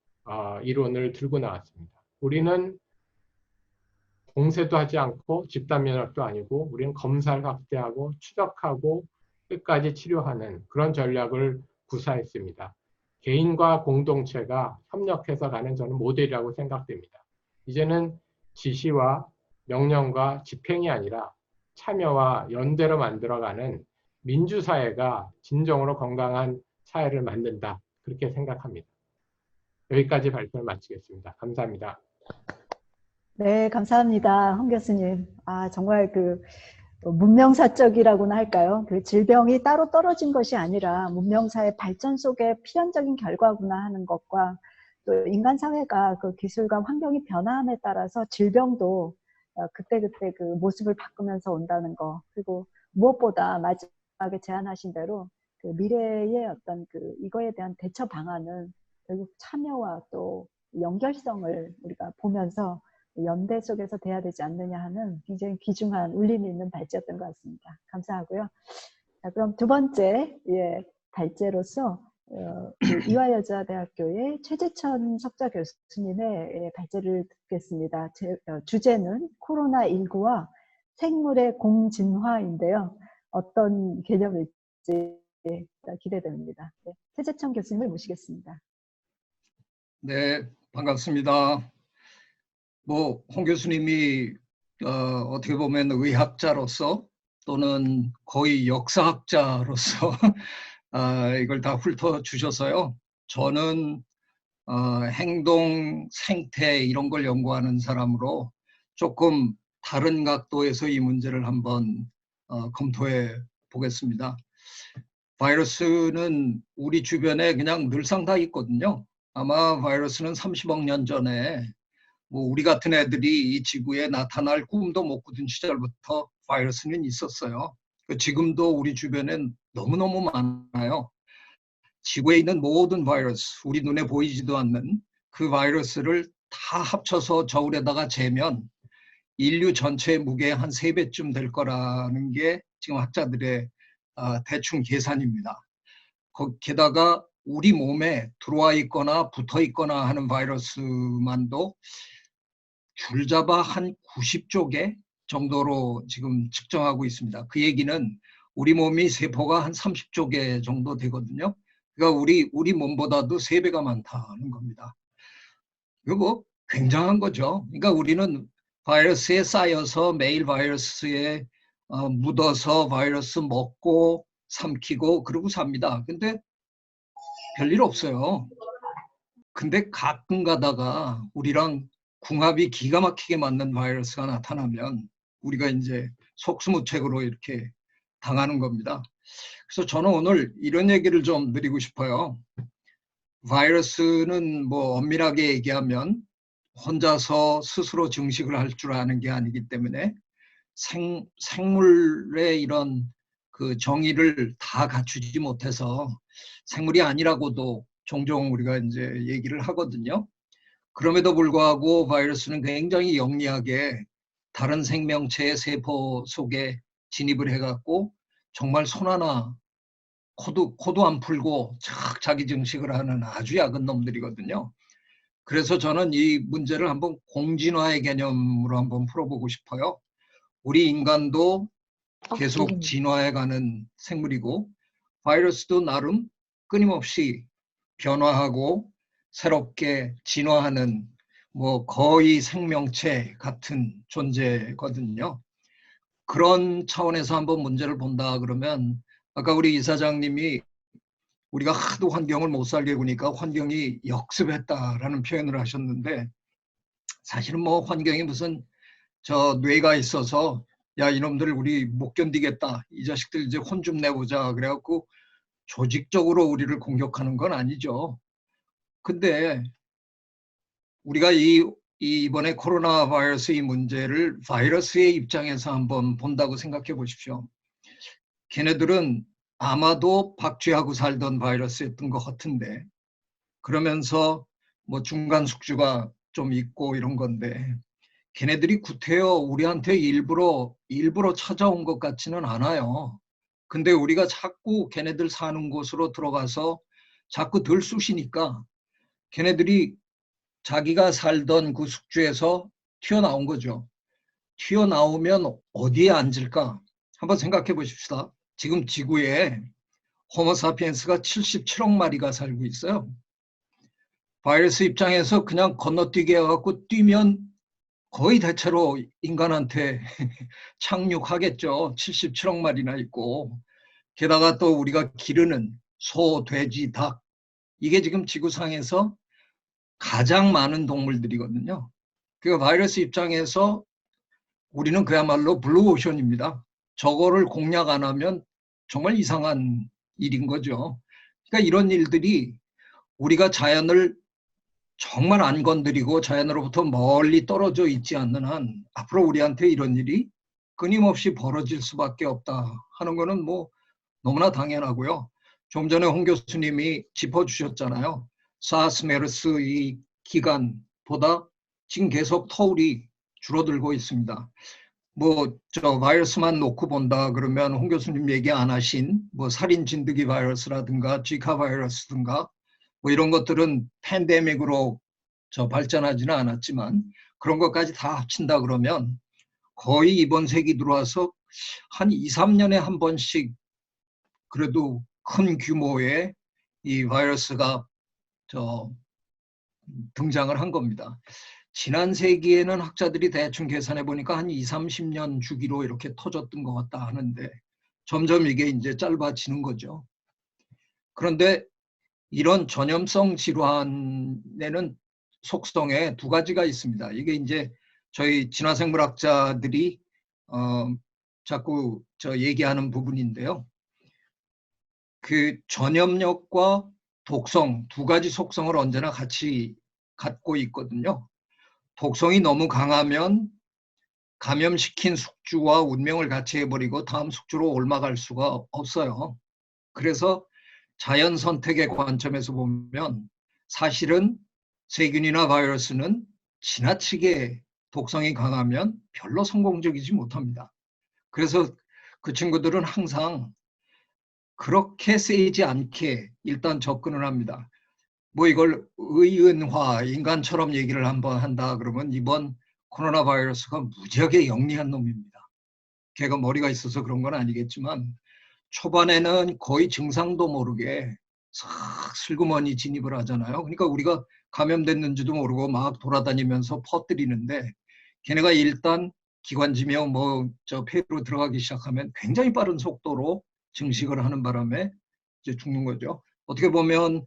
이론을 들고 나왔습니다. 우리는 봉쇄도 하지 않고 집단 면역도 아니고 우리는 검사를 확대하고 추적하고 끝까지 치료하는 그런 전략을 구사했습니다. 개인과 공동체가 협력해서 가는 저는 모델이라고 생각됩니다. 이제는 지시와 명령과 집행이 아니라 참여와 연대로 만들어가는 민주사회가 진정으로 건강한 사회를 만든다. 그렇게 생각합니다. 여기까지 발표를 마치겠습니다. 감사합니다. 네, 감사합니다. 홍 교수님. 정말 그 문명사적이라고나 할까요? 그 질병이 따로 떨어진 것이 아니라 문명사의 발전 속의 필연적인 결과구나 하는 것과 또 인간 사회가 그 기술과 환경이 변화함에 따라서 질병도 그때그때 그 모습을 바꾸면서 온다는 거. 그리고 무엇보다 마지막에 제안하신 대로 그 미래의 어떤 그 이거에 대한 대처 방안은 결국 참여와 또 연결성을 우리가 보면서 연대 속에서 돼야 되지 않느냐 하는 굉장히 귀중한 울림이 있는 발제였던 것 같습니다. 감사하고요. 자, 그럼 두 번째 발제로서 그 이화여자대학교의 최재천 석좌 교수님의 발제를 듣겠습니다. 주제는 코로나19와 생물의 공진화인데요. 어떤 개념일지 기대됩니다. 네, 최재천 교수님을 모시겠습니다. 네, 반갑습니다. 홍 교수님이 어떻게 보면 의학자로서 또는 거의 역사학자로서 이걸 다 훑어주셔서요. 저는 행동, 생태 이런 걸 연구하는 사람으로 조금 다른 각도에서 이 문제를 한번 검토해 보겠습니다. 바이러스는 우리 주변에 그냥 늘상 다 있거든요. 아마 바이러스는 30억 년 전에 우리 같은 애들이 이 지구에 나타날 꿈도 못 꾸던 시절부터 바이러스는 있었어요. 지금도 우리 주변엔 너무너무 많아요. 지구에 있는 모든 바이러스, 우리 눈에 보이지도 않는 그 바이러스를 다 합쳐서 저울에다가 재면 인류 전체의 무게의 한 3배쯤 될 거라는 게 지금 학자들의 대충 계산입니다. 게다가 우리 몸에 들어와 있거나 붙어 있거나 하는 바이러스만도 줄잡아 한 90조 개 정도로 지금 측정하고 있습니다. 그 얘기는 우리 몸이 세포가 한 30조 개 정도 되거든요. 그러니까 우리 몸보다도 3배가 많다는 겁니다. 이거 굉장한 거죠. 그러니까 우리는 바이러스에 쌓여서 매일 바이러스에 묻어서 바이러스 먹고 삼키고 그러고 삽니다. 근데 별일 없어요. 근데 가끔 가다가 우리랑 궁합이 기가 막히게 맞는 바이러스가 나타나면 우리가 이제 속수무책으로 이렇게 당하는 겁니다. 그래서 저는 오늘 이런 얘기를 좀 드리고 싶어요. 바이러스는 엄밀하게 얘기하면 혼자서 스스로 증식을 할 줄 아는 게 아니기 때문에 생물의 이런 그 정의를 다 갖추지 못해서 생물이 아니라고도 종종 우리가 이제 얘기를 하거든요. 그럼에도 불구하고 바이러스는 굉장히 영리하게 다른 생명체의 세포 속에 진입을 해갖고 정말 손 하나 코도 안 풀고 착 자기 증식을 하는 아주 약은 놈들이거든요. 그래서 저는 이 문제를 한번 공진화의 개념으로 한번 풀어보고 싶어요. 우리 인간도 계속 진화해가는 생물이고 바이러스도 나름 끊임없이 변화하고 새롭게 진화하는 거의 생명체 같은 존재거든요. 그런 차원에서 한번 문제를 본다 그러면 아까 우리 이사장님이 우리가 하도 환경을 못 살게 구니까 환경이 역습했다라는 표현을 하셨는데 사실은 환경이 무슨 뇌가 있어서 야 이놈들 우리 못 견디겠다 이 자식들 이제 혼 좀 내보자 그래갖고 조직적으로 우리를 공격하는 건 아니죠. 근데 우리가 이번에 코로나 바이러스 이 문제를 바이러스의 입장에서 한번 본다고 생각해 보십시오. 걔네들은 아마도 박쥐하고 살던 바이러스였던 것 같은데 그러면서 중간 숙주가 좀 있고 이런 건데 걔네들이 구태여 우리한테 일부러 찾아온 것 같지는 않아요. 근데 우리가 자꾸 걔네들 사는 곳으로 들어가서 자꾸 들쑤시니까 걔네들이 자기가 살던 그 숙주에서 튀어나온 거죠. 튀어나오면 어디에 앉을까? 한번 생각해 보십시다. 지금 지구에 호모사피엔스가 77억 마리가 살고 있어요. 바이러스 입장에서 그냥 건너뛰게 해갖고 뛰면 거의 대체로 인간한테 착륙하겠죠. 77억 마리나 있고. 게다가 또 우리가 기르는 소, 돼지, 닭. 이게 지금 지구상에서 가장 많은 동물들이거든요. 그러니까 바이러스 입장에서 우리는 그야말로 블루오션입니다. 저거를 공략 안 하면 정말 이상한 일인 거죠. 그러니까 이런 일들이 우리가 자연을 정말 안 건드리고 자연으로부터 멀리 떨어져 있지 않는 한 앞으로 우리한테 이런 일이 끊임없이 벌어질 수밖에 없다 하는 거는 너무나 당연하고요. 좀 전에 홍 교수님이 짚어주셨잖아요. 사스, 메르스 이 기간보다 지금 계속 터울이 줄어들고 있습니다. 뭐 저 바이러스만 놓고 본다 그러면 홍 교수님 얘기 안 하신 뭐 살인 진드기 바이러스라든가 지카 바이러스든가 뭐 이런 것들은 팬데믹으로 저 발전하지는 않았지만 그런 것까지 다 합친다 그러면 거의 이번 세기 들어와서 한 2, 3년에 한 번씩 그래도 큰 규모의 이 바이러스가 저 등장을 한 겁니다. 지난 세기에는 학자들이 대충 계산해 보니까 한 2, 30년 주기로 이렇게 터졌던 것 같다 하는데 점점 이게 이제 짧아지는 거죠. 그런데 이런 전염성 질환에는 속성에 두 가지가 있습니다. 이게 이제 저희 진화생물학자들이 자꾸 얘기하는 부분인데요. 그 전염력과 독성 두 가지 속성을 언제나 같이 갖고 있거든요. 독성이 너무 강하면 감염시킨 숙주와 운명을 같이 해버리고 다음 숙주로 옮아갈 수가 없어요. 그래서 자연 선택의 관점에서 보면 사실은 세균이나 바이러스는 지나치게 독성이 강하면 별로 성공적이지 못합니다. 그래서 그 친구들은 항상 그렇게 세지 않게 일단 접근을 합니다. 뭐 이걸 의은화, 인간처럼 얘기를 한번 한다 그러면 이번 코로나 바이러스가 무지하게 영리한 놈입니다. 걔가 머리가 있어서 그런 건 아니겠지만 초반에는 거의 증상도 모르게 싹 슬그머니 진입을 하잖아요. 그러니까 우리가 감염됐는지도 모르고 막 돌아다니면서 퍼뜨리는데 걔네가 일단 기관지며 뭐 폐로 들어가기 시작하면 굉장히 빠른 속도로 증식을 하는 바람에 이제 죽는 거죠. 어떻게 보면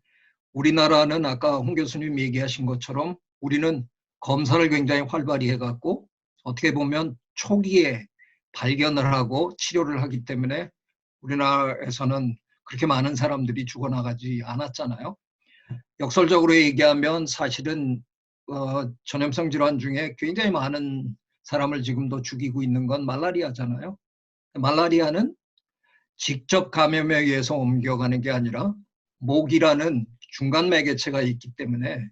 우리나라는 아까 홍 교수님 얘기하신 것처럼 우리는 검사를 굉장히 활발히 해갖고 어떻게 보면 초기에 발견을 하고 치료를 하기 때문에 우리나라에서는 그렇게 많은 사람들이 죽어나가지 않았잖아요. 역설적으로 얘기하면 사실은 전염성 질환 중에 굉장히 많은 사람을 지금도 죽이고 있는 건 말라리아잖아요. 말라리아는 직접 감염에 의해서 옮겨가는 게 아니라 모기라는 중간 매개체가 있기 때문에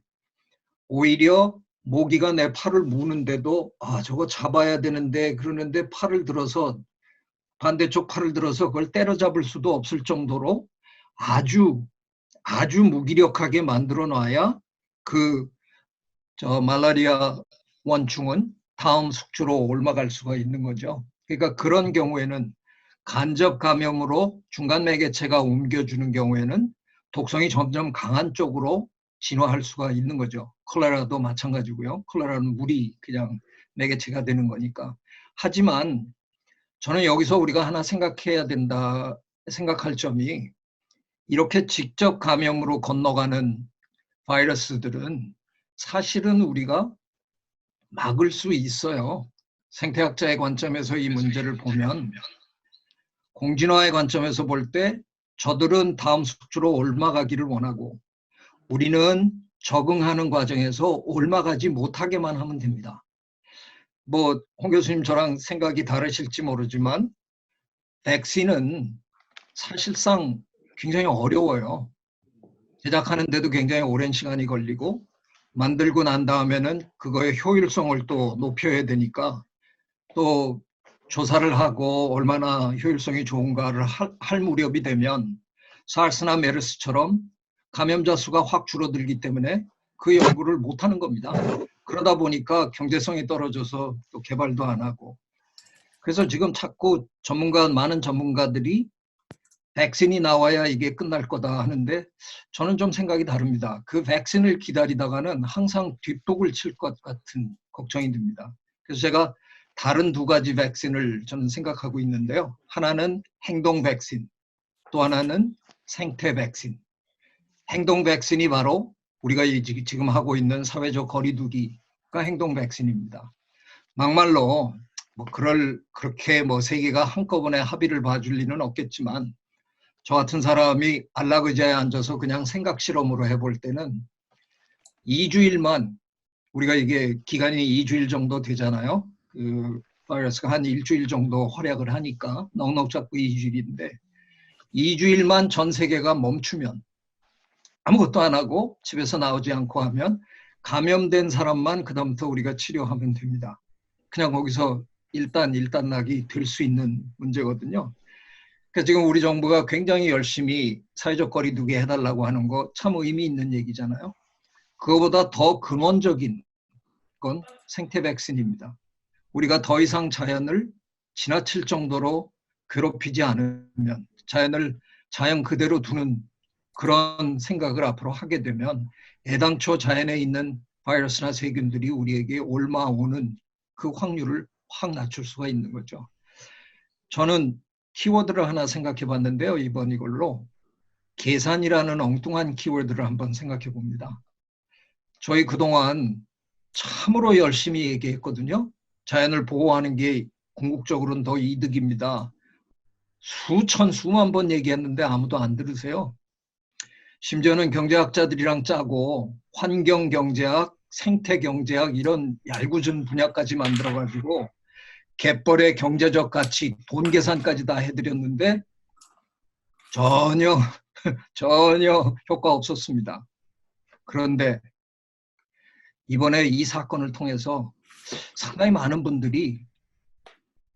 오히려 모기가 내 팔을 무는데도 저거 잡아야 되는데 그러는데 팔을 들어서 반대쪽 팔을 들어서 그걸 때려잡을 수도 없을 정도로 아주 무기력하게 만들어 놔야 그 말라리아 원충은 다음 숙주로 옮아갈 수가 있는 거죠. 그러니까 그런 경우에는 간접 감염으로 중간 매개체가 옮겨주는 경우에는 독성이 점점 강한 쪽으로 진화할 수가 있는 거죠. 콜레라도 마찬가지고요. 콜레라는 물이 그냥 매개체가 되는 거니까. 하지만 저는 여기서 우리가 하나 생각해야 된다 생각할 점이 이렇게 직접 감염으로 건너가는 바이러스들은 사실은 우리가 막을 수 있어요. 생태학자의 관점에서 이 문제를 보면 공진화의 관점에서 볼 때 저들은 다음 숙주로 옮아가기를 원하고 우리는 적응하는 과정에서 옮아가지 못하게만 하면 됩니다. 뭐 홍 교수님 저랑 생각이 다르실지 모르지만 백신은 사실상 굉장히 어려워요. 제작하는데도 굉장히 오랜 시간이 걸리고 만들고 난 다음에는 그거의 효율성을 또 높여야 되니까 또 조사를 하고 얼마나 효율성이 좋은가를 할 무렵이 되면 사르스나 메르스처럼 감염자 수가 확 줄어들기 때문에 그 연구를 못하는 겁니다. 그러다 보니까 경제성이 떨어져서 또 개발도 안 하고. 그래서 지금 자꾸 많은 전문가들이 백신이 나와야 이게 끝날 거다 하는데 저는 좀 생각이 다릅니다. 그 백신을 기다리다가는 항상 뒷독을 칠 것 같은 걱정이 듭니다. 그래서 제가 다른 두 가지 백신을 저는 생각하고 있는데요. 하나는 행동 백신, 또 하나는 생태 백신. 행동 백신이 바로 우리가 지금 하고 있는 사회적 거리두기가 행동 백신입니다. 막말로 그렇게 세계가 한꺼번에 합의를 봐줄 리는 없겠지만 저 같은 사람이 안락 의자에 앉아서 그냥 생각 실험으로 해볼 때는 2주일만 우리가 이게 기간이 2주일 정도 되잖아요. 그 바이러스가 한 일주일 정도 활약을 하니까 넉넉 잡고 2주일인데 2주일만 전 세계가 멈추면 아무것도 안 하고 집에서 나오지 않고 하면 감염된 사람만 그다음부터 우리가 치료하면 됩니다. 그냥 거기서 일단락이 될 수 있는 문제거든요. 그러니까 지금 우리 정부가 굉장히 열심히 사회적 거리 두기 해달라고 하는 거 참 의미 있는 얘기잖아요. 그거보다 더 근원적인 건 생태 백신입니다. 우리가 더 이상 자연을 지나칠 정도로 괴롭히지 않으면, 자연 그대로 두는 그런 생각을 앞으로 하게 되면 애당초 자연에 있는 바이러스나 세균들이 우리에게 옮아오는 그 확률을 확 낮출 수가 있는 거죠. 저는 키워드를 하나 생각해 봤는데요. 이번 이걸로 계산이라는 엉뚱한 키워드를 한번 생각해 봅니다. 저희 그동안 참으로 열심히 얘기했거든요. 자연을 보호하는 게 궁극적으로는 더 이득입니다. 수만 번 얘기했는데 아무도 안 들으세요. 심지어는 경제학자들이랑 짜고 환경경제학, 생태경제학 이런 얄궂은 분야까지 만들어가지고 갯벌의 경제적 가치, 돈 계산까지 다 해드렸는데 전혀 효과 없었습니다. 그런데 이번에 이 사건을 통해서 상당히 많은 분들이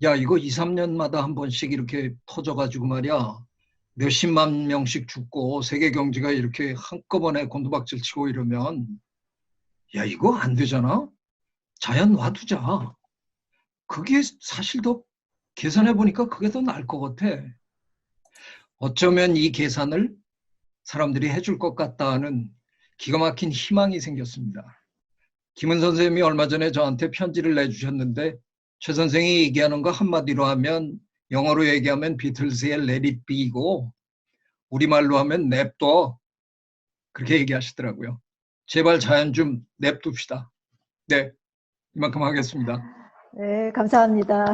야, 이거 2, 3년마다 한 번씩 이렇게 터져가지고 말이야 몇십만 명씩 죽고 세계 경제가 이렇게 한꺼번에 곤두박질 치고 이러면 야, 이거 안 되잖아? 자연 놔두자. 그게 사실 더 계산해 보니까 그게 더 나을 것 같아. 어쩌면 이 계산을 사람들이 해줄 것 같다는 기가 막힌 희망이 생겼습니다. 김은 선생님이 얼마 전에 저한테 편지를 내주셨는데 최 선생이 얘기하는 거 한마디로 하면 영어로 얘기하면 비틀즈의 Let it be고 우리말로 하면 냅둬 그렇게 얘기하시더라고요. 제발 자연 좀 냅둡시다. 네, 이만큼 하겠습니다. 네, 감사합니다.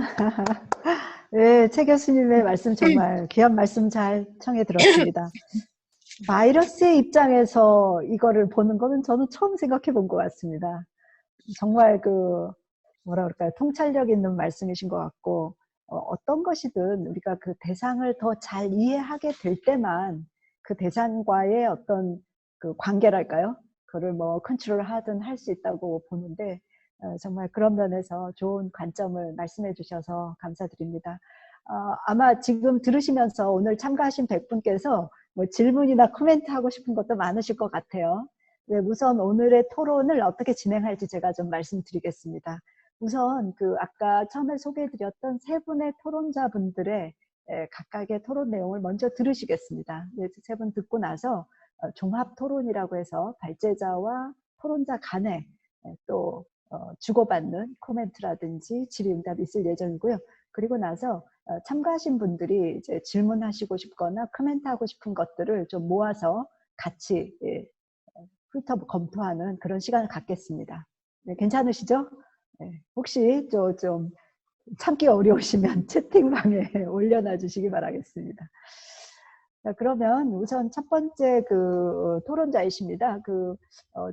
네, 최 교수님의 말씀 정말 귀한 말씀 잘 청해 들었습니다. 바이러스의 입장에서 이거를 보는 거는 저는 처음 생각해 본 것 같습니다. 정말 뭐라 그럴까요? 통찰력 있는 말씀이신 것 같고, 어떤 것이든 우리가 그 대상을 더 잘 이해하게 될 때만 그 대상과의 어떤 그 관계랄까요? 그걸 뭐 컨트롤하든 할 수 있다고 보는데, 정말 그런 면에서 좋은 관점을 말씀해 주셔서 감사드립니다. 아마 지금 들으시면서 오늘 참가하신 100분께서 뭐 질문이나 코멘트 하고 싶은 것도 많으실 것 같아요. 네, 우선 오늘의 토론을 어떻게 진행할지 제가 좀 말씀드리겠습니다. 우선 아까 처음에 소개해드렸던 세 분의 토론자분들의 각각의 토론 내용을 먼저 들으시겠습니다. 네, 세 분 듣고 나서 종합 토론이라고 해서 발제자와 토론자 간에 또 주고받는 코멘트라든지 질의응답이 있을 예정이고요. 그리고 나서 참가하신 분들이 이제 질문하시고 싶거나 코멘트하고 싶은 것들을 좀 모아서 같이 훑어 검토하는 그런 시간을 갖겠습니다. 네, 괜찮으시죠? 네, 혹시 좀 참기 어려우시면 채팅방에 올려놔 주시기 바라겠습니다. 자, 그러면 우선 첫 번째 토론자이십니다.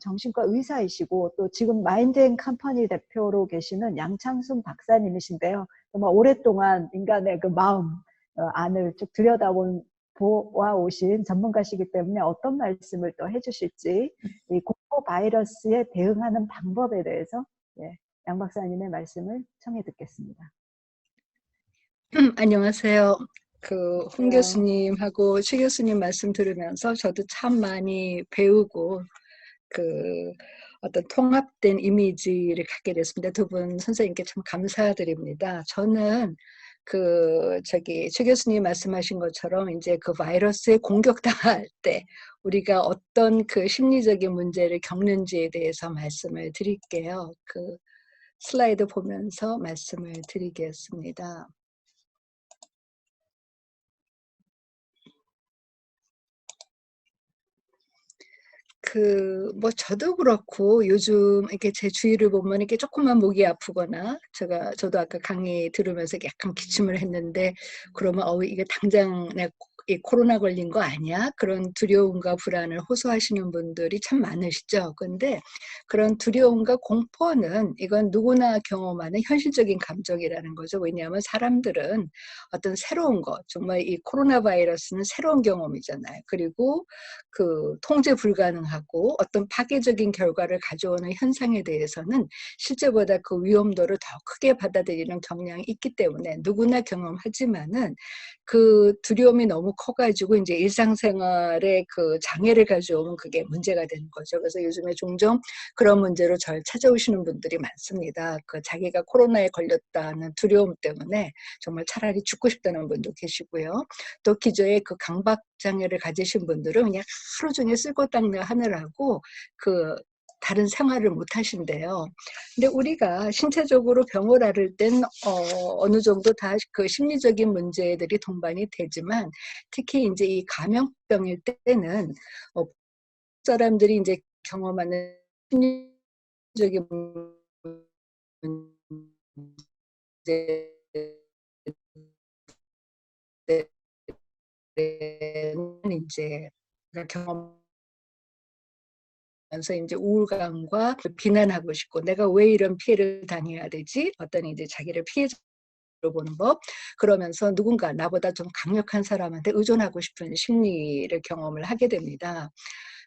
정신과 의사이시고 또 지금 마인드앤컴퍼니 대표로 계시는 양창순 박사님이신데요. 정말 오랫동안 인간의 그 마음 안을 쭉 들여다보아 오신 전문가시기 때문에 어떤 말씀을 또 해주실지 이 공포 바이러스에 대응하는 방법에 대해서 양 박사님의 말씀을 청해 듣겠습니다. 안녕하세요. 홍 교수님하고 최 교수님 말씀 들으면서 저도 참 많이 배우고 어떤 통합된 이미지를 갖게 됐습니다. 두 분 선생님께 참 감사드립니다. 저는 최 교수님 말씀하신 것처럼 이제 그 바이러스에 공격당할 때 우리가 어떤 심리적인 문제를 겪는지에 대해서 말씀을 드릴게요. 슬라이드 보면서 말씀을 드리겠습니다. 저도 그렇고 요즘 이렇게 제 주위를 보면 이렇게 조금만 목이 아프거나 저도 아까 강의 들으면서 약간 기침을 했는데 그러면 이게 당장 내 이 코로나 걸린 거 아니야? 그런 두려움과 불안을 호소하시는 분들이 참 많으시죠. 근데 그런 두려움과 공포는 이건 누구나 경험하는 현실적인 감정이라는 거죠. 왜냐하면 사람들은 어떤 새로운 것, 정말 이 코로나 바이러스는 새로운 경험이잖아요. 그리고 그 통제 불가능하고 어떤 파괴적인 결과를 가져오는 현상에 대해서는 실제보다 그 위험도를 더 크게 받아들이는 경향이 있기 때문에 누구나 경험하지만은 그 두려움이 너무 커가지고 이제 일상생활에 그 장애를 가져오면 그게 문제가 되는 거죠. 그래서 요즘에 종종 그런 문제로 저를 찾아오시는 분들이 많습니다. 그 자기가 코로나에 걸렸다는 두려움 때문에 정말 차라리 죽고 싶다는 분도 계시고요. 또 기저에 그 강박 장애를 가지신 분들은 그냥 하루 종일 쓸고 닦는 하느라고 그 다른 생활을 못 하신대요. 근데 우리가 신체적으로 병을 앓을 땐 어느 정도 다 그 심리적인 문제들이 동반이 되지만 특히 이제 이 감염병일 때는 사람들이 이제 경험하는 심리적인 문제는 이제 경험 면서 이제 우울감과 비난하고 싶고 내가 왜 이런 피해를 당해야 되지? 어떤 이제 자기를 피해자로 보는 법 그러면서 누군가 나보다 좀 강력한 사람한테 의존하고 싶은 심리를 경험을 하게 됩니다.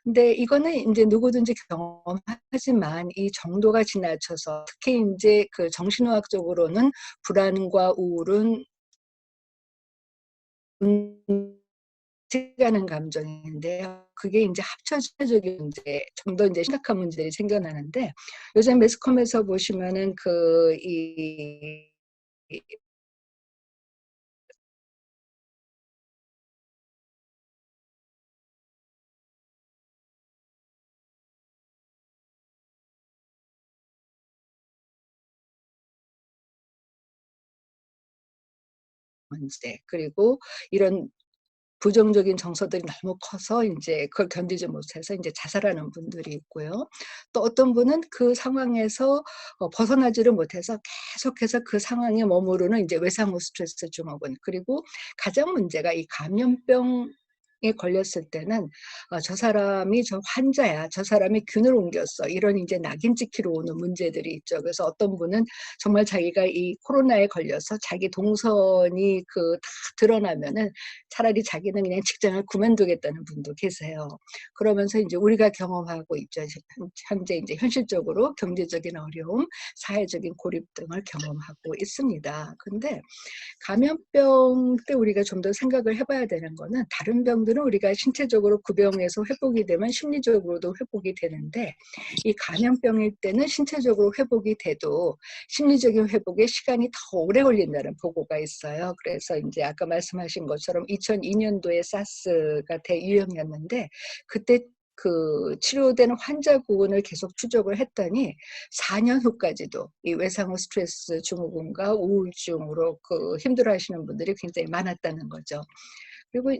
근데 이거는 이제 누구든지 경험하지만 이 정도가 지나쳐서 특히 이제 그 정신의학적으로는 불안과 우울은 가는 감정인데요. 그게 이제 합쳐적인 문제, 좀 더 이제 심각한 문제들이 생겨나는데 요즘 매스컴에서 보시면은 문제 그리고 이런 부정적인 정서들이 너무 커서 이제 그걸 견디지 못해서 이제 자살하는 분들이 있고요. 또 어떤 분은 그 상황에서 벗어나지를 못해서 계속해서 그 상황에 머무르는 이제 외상후 스트레스 증후군 그리고 가장 문제가 이 감염병 에 걸렸을 때는 저 사람이 저 환자야, 저 사람이 균을 옮겼어 이런 이제 낙인 찍히러 오는 문제들이 있죠. 그래서 어떤 분은 정말 자기가 이 코로나에 걸려서 자기 동선이 그 다 드러나면은 차라리 자기는 그냥 직장을 그만두겠다는 분도 계세요. 그러면서 이제 우리가 경험하고 있죠. 현재 이제 현실적으로 경제적인 어려움, 사회적인 고립 등을 경험하고 있습니다. 근데 감염병 때 우리가 좀 더 생각을 해봐야 되는 거는 다른 병들은 우리가 신체적으로 그 병에서 회복이 되면 심리적으로도 회복이 되는데 이 감염병일 때는 신체적으로 회복이 돼도 심리적인 회복에 시간이 더 오래 걸린다는 보고가 있어요. 그래서 이제 아까 말씀하신 것처럼 2002년도에 사스가 대유행이었는데 그때 그 치료되는 환자 구원을 계속 추적을 했더니 4년 후까지도 이 외상후 스트레스 증후군과 우울증으로 그 힘들어하시는 분들이 굉장히 많았다는 거죠. 그리고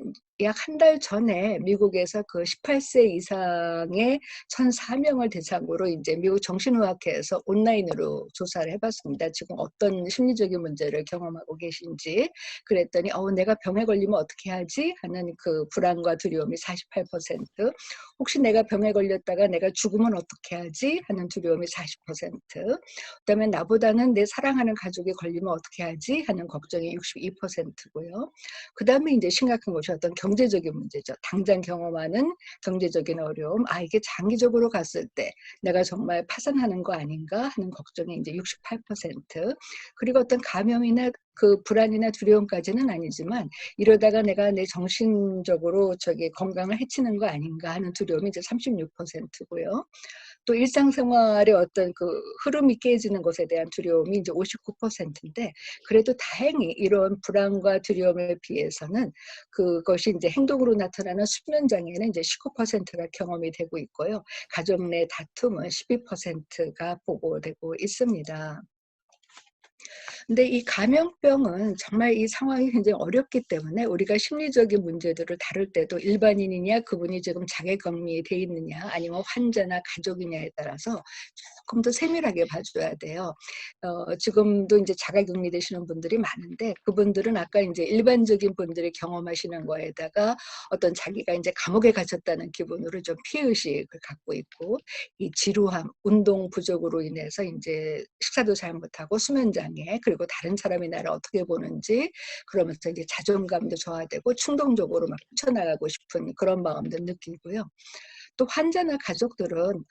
약 한 달 전에 미국에서 그 18세 이상의 1,004명을 대상으로 이제 미국 정신의학회에서 온라인으로 조사를 해봤습니다. 지금 어떤 심리적인 문제를 경험하고 계신지 그랬더니 내가 병에 걸리면 어떻게 하지? 하는 그 불안과 두려움이 48%, 혹시 내가 병에 걸렸다가 내가 죽으면 어떻게 하지? 하는 두려움이 40%, 그다음에 나보다는 내 사랑하는 가족이 걸리면 어떻게 하지? 하는 걱정이 62%고요. 그다음에 이제 심각한 것이 어떤 경제적인 문제죠. 당장 경험하는 경제적인 어려움, 이게 장기적으로 갔을 때 내가 정말 파산하는 거 아닌가 하는 걱정이 이제 68%, 그리고 어떤 감염이나 그 불안이나 두려움까지는 아니지만 이러다가 내가 내 정신적으로 건강을 해치는 거 아닌가 하는 두려움이 이제 36%고요. 또 일상생활의 어떤 그 흐름이 깨지는 것에 대한 두려움이 이제 59%인데 그래도 다행히 이런 불안과 두려움에 비해서는 그것이 이제 행동으로 나타나는 수면 장애는 이제 19%가 경험이 되고 있고요. 가족 내 다툼은 12%가 보고되고 있습니다. 근데 이 감염병은 정말 이 상황이 굉장히 어렵기 때문에 우리가 심리적인 문제들을 다룰 때도 일반인이냐 그분이 지금 자가격리에 돼 있느냐 아니면 환자나 가족이냐에 따라서 조금 더 세밀하게 봐줘야 돼요. 지금도 이제 자가격리 되시는 분들이 많은데 그분들은 아까 이제 일반적인 분들이 경험하시는 거에다가 어떤 자기가 이제 감옥에 갇혔다는 기분으로 좀 피해의식을 갖고 있고 이 지루함, 운동 부족으로 인해서 이제 식사도 잘 못하고 수면장애 그리고 다른 사람이 나를 어떻게 보는지 그러면서 이제 자존감도 저하되고 충동적으로 막 뛰쳐나가고 싶은 그런 마음도 느끼고요. 또 환자나 가족들은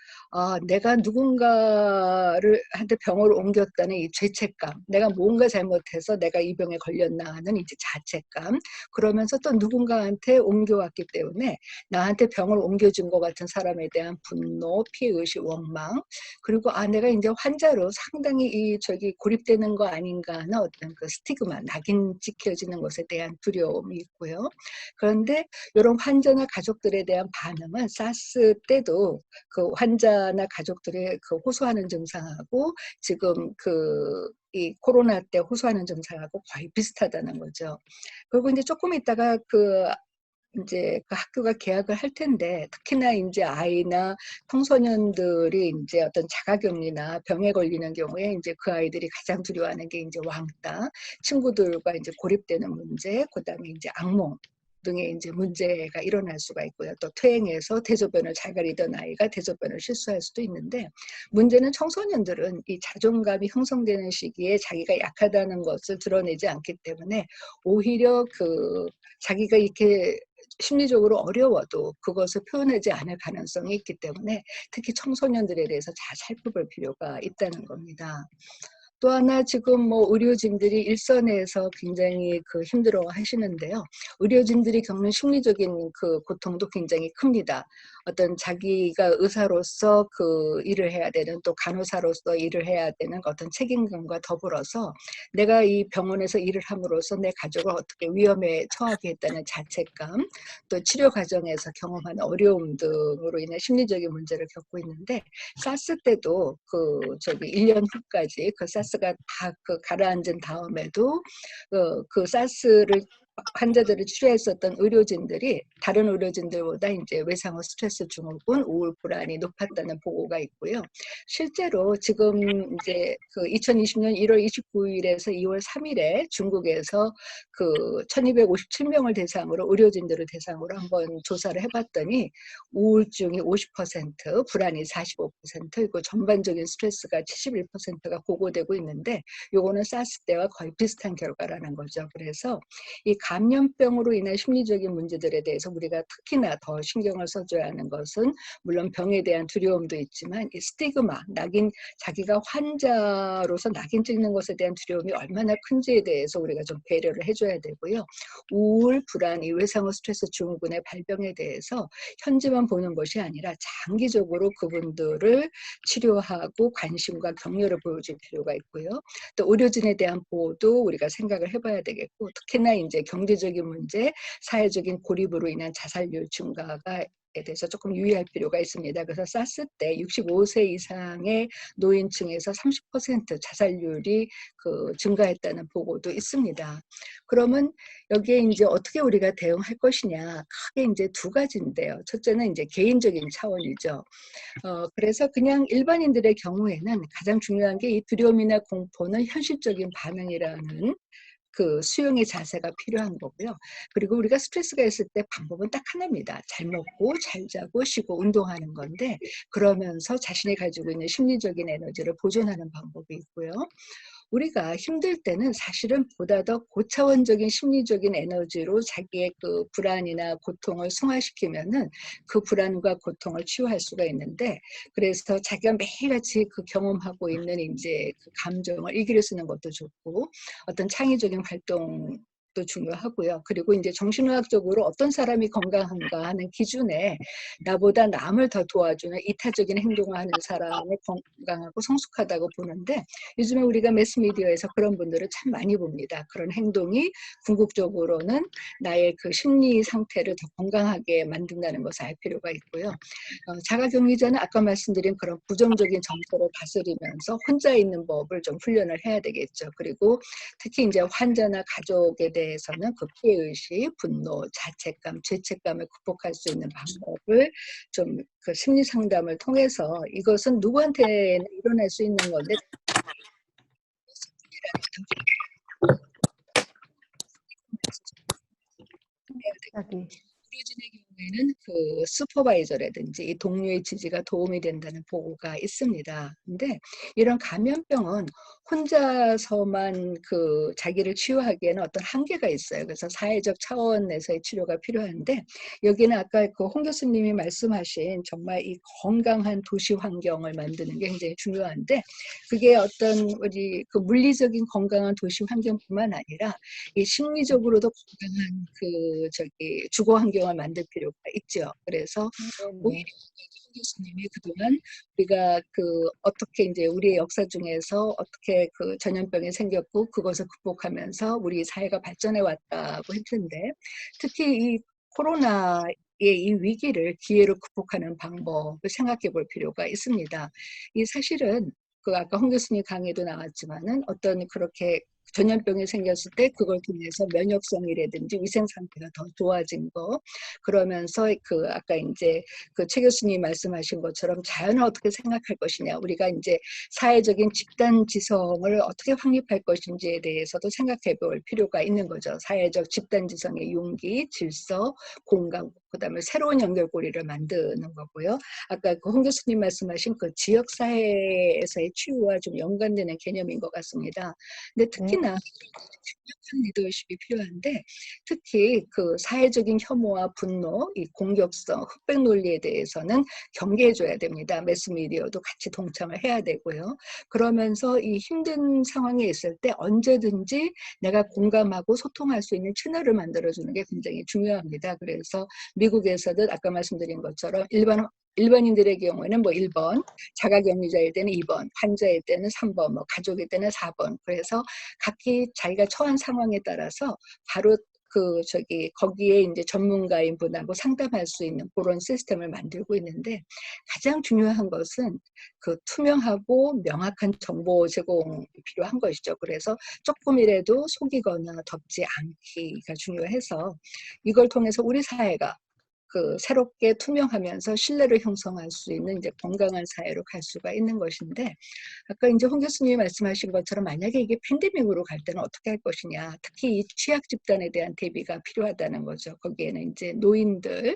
내가 누군가를 한테 병을 옮겼다는 이 죄책감, 내가 뭔가 잘못해서 내가 이 병에 걸렸나 하는 이제 자책감, 그러면서 또 누군가한테 옮겨왔기 때문에 나한테 병을 옮겨준 것 같은 사람에 대한 분노, 피해의식, 원망, 그리고 내가 이제 환자로 상당히 고립되는 거 아닌가 하는 어떤 그 스티그마, 낙인 찍혀지는 것에 대한 두려움이 있고요. 그런데 이런 환자나 가족들에 대한 반응은 사스 때도 그 환자나 가족들의 그 호소하는 증상하고 지금 이 코로나 때 호소하는 증상하고 거의 비슷하다는 거죠. 그리고 이제 조금 있다가 이제 그 학교가 개학을 할 텐데 특히나 이제 아이나 청소년들이 이제 어떤 자가격리나 병에 걸리는 경우에 이제 그 아이들이 가장 두려워하는 게 이제 왕따, 친구들과 이제 고립되는 문제, 그다음에 이제 악몽 등의 이제 문제가 일어날 수가 있고요. 또 퇴행해서 대소변을 잘 가리던 아이가 대소변을 실수할 수도 있는데 문제는 청소년들은 이 자존감이 형성되는 시기에 자기가 약하다는 것을 드러내지 않기 때문에 오히려 자기가 이렇게 심리적으로 어려워도 그것을 표현하지 않을 가능성이 있기 때문에 특히 청소년들에 대해서 잘 살펴볼 필요가 있다는 겁니다. 또 하나 지금 뭐 의료진들이 일선에서 굉장히 힘들어 하시는데요. 의료진들이 겪는 심리적인 고통도 굉장히 큽니다. 어떤 자기가 의사로서 일을 해야 되는 또 간호사로서 일을 해야 되는 어떤 책임감과 더불어서 내가 이 병원에서 일을 함으로써 내 가족을 어떻게 위험에 처하게 했다는 자책감, 또 치료 과정에서 경험하는 어려움 등으로 인해 심리적인 문제를 겪고 있는데 사스 때도 1년 후까지 사스가 다 가라앉은 다음에도 사스를 환자들을 치료했었던 의료진들이 다른 의료진들보다 이제 외상후 스트레스 증후군, 우울 불안이 높았다는 보고가 있고요. 실제로 지금 이제 2020년 1월 29일에서 2월 3일에 중국에서 1257명을 대상으로 의료진들을 대상으로 한번 조사를 해봤더니 우울증이 50%, 불안이 45%, 그리고 전반적인 스트레스가 71%가 보고되고 있는데 요거는 사스 때와 거의 비슷한 결과라는 거죠. 그래서 이 감염병으로 인한 심리적인 문제들에 대해서 우리가 특히나 더 신경을 써줘야 하는 것은 물론 병에 대한 두려움도 있지만 이 스티그마, 자기가 환자로서 낙인 찍는 것에 대한 두려움이 얼마나 큰지에 대해서 우리가 좀 배려를 해줘야 되고요. 우울, 불안, 이 외상후 스트레스 증후군의 발병에 대해서 현재만 보는 것이 아니라 장기적으로 그분들을 치료하고 관심과 격려를 보여줄 필요가 있고요. 또 의료진에 대한 보호도 우리가 생각을 해봐야 되겠고 특히나 이제 경제적인 문제, 사회적인 고립으로 인한 자살률 증가가 에 대해서 조금 유의할 필요가 있습니다. 그래서 사스 때 65세 이상의 노인층에서 30% 자살률이 증가했다는 보고도 있습니다. 그러면 여기에 이제 어떻게 우리가 대응할 것이냐 크게 이제 두 가지인데요. 첫째는 이제 개인적인 차원이죠. 그래서 그냥 일반인들의 경우에는 가장 중요한 게 이 두려움이나 공포는 현실적인 반응이라는 수용의 자세가 필요한 거고요. 그리고 우리가 스트레스가 있을 때 방법은 딱 하나입니다. 잘 먹고 잘 자고 쉬고 운동하는 건데 그러면서 자신이 가지고 있는 심리적인 에너지를 보존하는 방법이 있고요. 우리가 힘들 때는 사실은 보다 더 고차원적인 심리적인 에너지로 자기의 불안이나 고통을 승화시키면은 그 불안과 고통을 치유할 수가 있는데 그래서 자기가 매일같이 경험하고 있는 이제 감정을 일기를 쓰는 것도 좋고 어떤 창의적인 활동 것도 중요하고요. 그리고 이제 정신의학적으로 어떤 사람이 건강한가 하는 기준에 나보다 남을 더 도와주는 이타적인 행동을 하는 사람을 건강하고 성숙하다고 보는데, 요즘에 우리가 매스미디어에서 그런 분들을 참 많이 봅니다. 그런 행동이 궁극적으로는 나의 그 심리 상태를 더 건강하게 만든다는 것을 알 필요가 있고요. 자가격리자는 아까 말씀드린 그런 부정적인 정서를 다스리면서 혼자 있는 법을 좀 훈련을 해야 되겠죠. 그리고 특히 이제 환자나 가족에 대해서는 그 피해의식, 분노, 자책감, 죄책감을 극복할 수 있는 방법을 좀 그 심리 상담을 통해서, 이것은 누구한테나 일어날 수 있는 건데 여기. 의료진의 경우에는 그 슈퍼바이저라든지 이 동료의 지지가 도움이 된다는 보고가 있습니다. 근데 이런 감염병은 혼자서만 그 자기를 치유하기에는 어떤 한계가 있어요. 그래서 사회적 차원에서의 치료가 필요한데, 여기는 아까 그 홍 교수님이 말씀하신 정말 이 건강한 도시 환경을 만드는 게 굉장히 중요한데, 그게 어떤 우리 그 물리적인 건강한 도시 환경뿐만 아니라 이 심리적으로도 건강한 그 저기 주거 환경을 만들 필요가 있죠. 그래서 오히려 네. 홍 교수님이 그동안 우리가 그 어떻게 이제 우리의 역사 중에서 어떻게 그 전염병이 생겼고 그것을 극복하면서 우리 사회가 발전해 왔다고 했는데, 특히 이 코로나의 이 위기를 기회로 극복하는 방법을 생각해 볼 필요가 있습니다. 이 사실은 그 아까 홍 교수님 강의도 나왔지만은 어떤 그렇게 전염병이 생겼을 때 그걸 통해서 면역성이라든지 위생 상태가 더 좋아진 거, 그러면서 그 아까 이제 그 최 교수님 말씀하신 것처럼 자연을 어떻게 생각할 것이냐, 우리가 이제 사회적인 집단 지성을 어떻게 확립할 것인지에 대해서도 생각해 볼 필요가 있는 거죠. 사회적 집단 지성의 용기, 질서, 공감, 그다음에 새로운 연결고리를 만드는 거고요. 아까 그 홍 교수님 말씀하신 그 지역 사회에서의 치유와 좀 연관되는 개념인 것 같습니다. 근데 특히나 강력한 리더십이 필요한데, 특히 그 사회적인 혐오와 분노, 이 공격성, 흑백 논리에 대해서는 경계해줘야 됩니다. 매스미디어도 같이 동참을 해야 되고요. 그러면서 이 힘든 상황에 있을 때 언제든지 내가 공감하고 소통할 수 있는 채널을 만들어주는 게 굉장히 중요합니다. 그래서 미국에서도 아까 말씀드린 것처럼 일반인들의 경우에는 뭐 1번, 자가격리자일 때는 2번, 환자일 때는 3번, 뭐 가족일 때는 4번. 그래서 각기 자기가 처한 상황에 따라서 바로 그 저기 거기에 이제 전문가인 분하고 상담할 수 있는 그런 시스템을 만들고 있는데, 가장 중요한 것은 그 투명하고 명확한 정보 제공이 필요한 것이죠. 그래서 조금이라도 속이거나 덮지 않기가 중요해서, 이걸 통해서 우리 사회가 그 새롭게 투명하면서 신뢰를 형성할 수 있는 이제 건강한 사회로 갈 수가 있는 것인데, 아까 이제 홍 교수님이 말씀하신 것처럼 만약에 이게 팬데믹으로 갈 때는 어떻게 할 것이냐, 특히 이 취약 집단에 대한 대비가 필요하다는 거죠. 거기에는 이제 노인들은